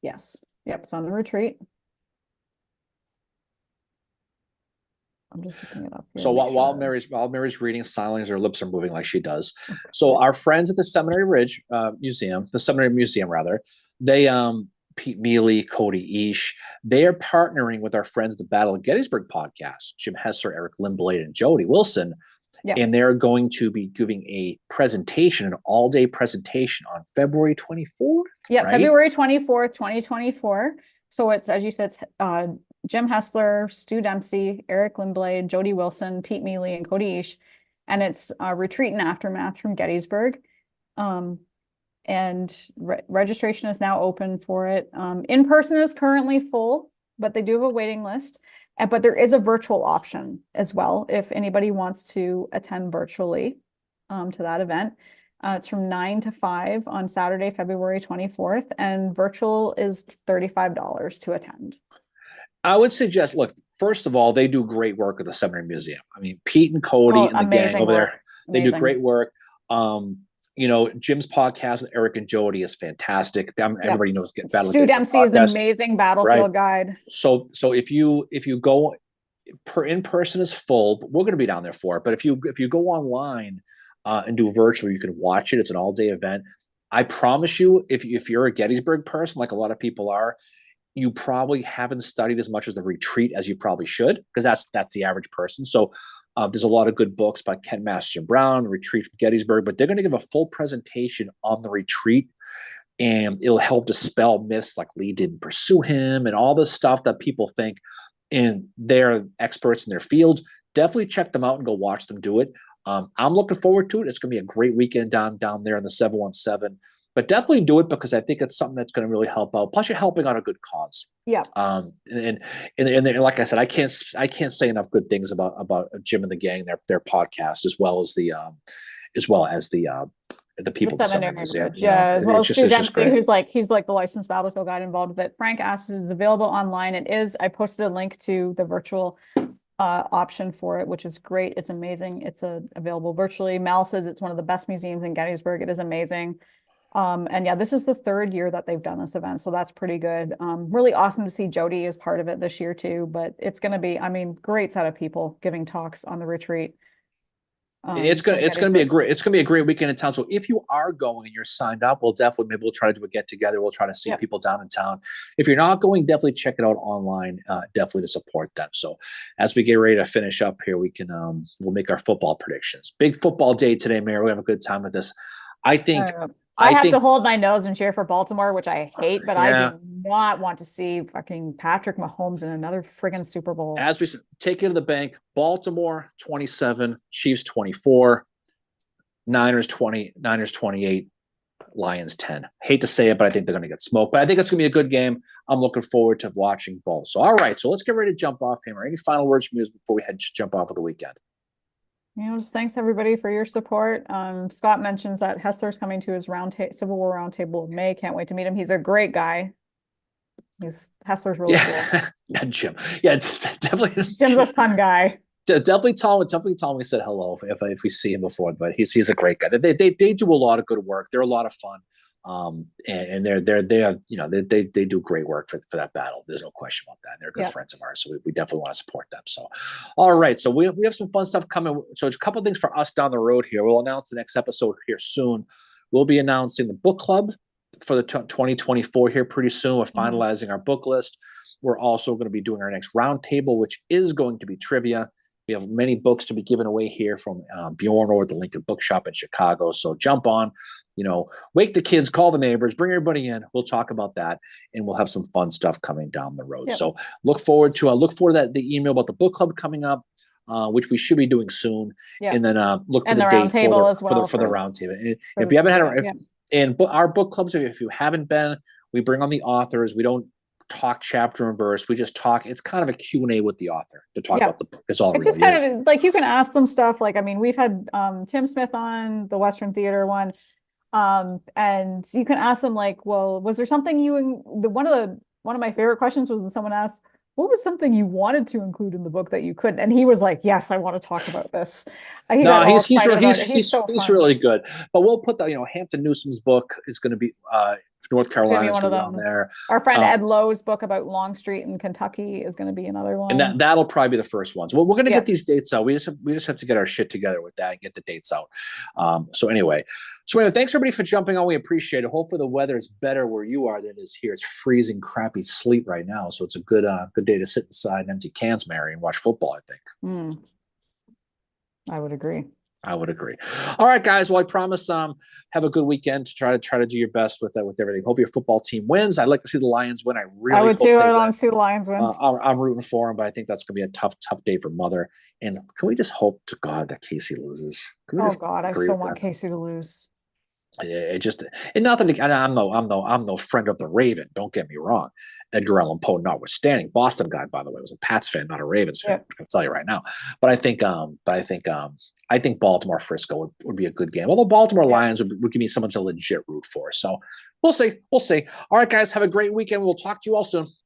Yes. Yep. It's on the retreat. I'm just looking it up here. So while Mary's reading silently, her lips are moving like she does. Okay. So our friends at the Seminary Ridge Museum, the Seminary Museum rather, they Pete Mealy, Cody Eash, they are partnering with our friends at the Battle of Gettysburg podcast, Jim Hessler, Eric Lindblade, and Jody Wilson. Yeah. And they're going to be giving a presentation, an all-day presentation on February 24th. Yeah, right? February 24th, 2024. So it's, as you said, Jim Hessler, Stu Dempsey, Eric Lindblade, Jody Wilson, Pete Mealy, and Cody Eash. And it's Retreat and Aftermath from Gettysburg. and registration is now open for it. In person is currently full, but they do have a waiting list. But there is a virtual option as well if anybody wants to attend virtually to that event. It's from 9 to 5 on Saturday, February 24th, and virtual is $35 to attend. I would suggest, look, first of all, they do great work at the Seminary Museum. I mean, Pete and Cody and the gang over there, they do great work. You know, Jim's podcast with Eric and Jody is fantastic. Everybody knows Get Battle. Stu Dempsey is an amazing battlefield guide. So if you go in person is full, but we're going to be down there for it. But if you go online and do virtual, you can watch it. It's an all-day event. I promise you, if you're a Gettysburg person, like a lot of people are, you probably haven't studied as much as the retreat as you probably should, because that's the average person. So there's a lot of good books by Ken Masterson Brown, The Retreat from Gettysburg, but they're going to give a full presentation on the retreat, and it'll help dispel myths like Lee didn't pursue him and all this stuff that people think, and they're experts in their field. Definitely check them out and go watch them do it. I'm looking forward to it. It's going to be a great weekend down there in the 717. But definitely do it, because I think it's something that's going to really help out. Plus, you're helping out a good cause. Yeah. And like I said, I can't say enough good things about Jim and the gang, their podcast, as well as the people. The Seminary Museum. Yeah, as well as Stu Dempsey, he's like the licensed battlefield guide involved with it. Frank asked, is available online. It is. I posted a link to the virtual option for it, which is great. It's amazing. It's available virtually. Mal says it's one of the best museums in Gettysburg. It is amazing. And yeah, this is the 3rd year that they've done this event, so that's pretty good. Really awesome to see Jody as part of it this year too, but it's going to be, I mean, great set of people giving talks on the retreat. It's gonna be a great weekend in town. So if you are going and you're signed up, may'll try to do a get together. We'll try to see people down in town. If you're not going, definitely check it out online, definitely to support them. So as we get ready to finish up here, we can we'll make our football predictions. Big football day today, Mary. We have a good time with this. I think I have to hold my nose and cheer for Baltimore, which I hate, but I do not want to see fucking Patrick Mahomes in another friggin' Super Bowl. As we take it to the bank, Baltimore 27, Chiefs 24, Niners 28, Lions 10. Hate to say it, but I think they're going to get smoked. But I think it's going to be a good game. I'm looking forward to watching both. So, all right. So let's get ready to jump off here. Any final words from you before we jump off of the weekend? Just thanks everybody for your support. Scott mentions that Hessler's coming to his Civil War Roundtable in May. Can't wait to meet him. He's a great guy. Hessler's really cool. Yeah, Jim. Yeah, definitely. Jim's a fun guy. Definitely tell him we said hello if we see him before. But he's a great guy. They do a lot of good work. They're a lot of fun. And they do great work for that battle. There's no question about that. They're good friends of ours, so we definitely want to support them. So, all right, so we have some fun stuff coming. So it's a couple of things for us down the road here. We'll announce the next episode here soon. We'll be announcing the book club for the 2024 here pretty soon. We're finalizing our book list. We're also going to be doing our next roundtable, which is going to be trivia. We have many books to be given away here from Bjorn or the Lincoln Bookshop in Chicago. So jump on, wake the kids, call the neighbors, bring everybody in. We'll talk about that, and we'll have some fun stuff coming down the road. Yep. So look forward to the email about the book club coming up, which we should be doing soon. Yep. And then look for the date for the roundtable. And if you haven't had our book clubs, if you haven't been, we bring on the authors. We don't talk chapter and verse. We just talk. It's kind of a Q&A with the author to talk about the book. It's all. It's really just kind of like you can ask them stuff. Like, I mean, we've had Tim Smith on the Western Theater one, and you can ask them like, well, was there something one of my favorite questions was when someone asked, what was something you wanted to include in the book that you couldn't? And he was like, yes, I want to talk about this. He's really good. But we'll put Hampton Newsom's book is going to be North Carolina is going to be on there. Our friend Ed Lowe's book about Longstreet in Kentucky is going to be another one. And that'll probably be the first one. So we're going to get these dates out. We just have to get our shit together with that and get the dates out. So anyway, thanks everybody for jumping on. We appreciate it. Hopefully the weather is better where you are than it is here. It's freezing, crappy sleet right now. So it's a good day to sit inside and empty cans, Mary, and watch football, I think. I would agree. All right, guys. Well, I promise have a good weekend to try to do your best with everything. Hope your football team wins. I'd like to see the Lions win. I would too. I want to see the Lions win. I'm rooting for them, but I think that's going to be a tough day for Mother. And can we just hope to God that Casey loses? Oh God, I so want Casey to lose. It just and nothing. And I'm no friend of the Raven. Don't get me wrong. Edgar Allan Poe, notwithstanding, Boston guy, by the way, was a Pats fan, not a Ravens fan. Yeah. I can tell you right now. I think Baltimore Frisco would be a good game. Although Baltimore Yeah. Lions would give me someone to legit root for. So we'll see. We'll see. All right, guys, have a great weekend. We'll talk to you all soon.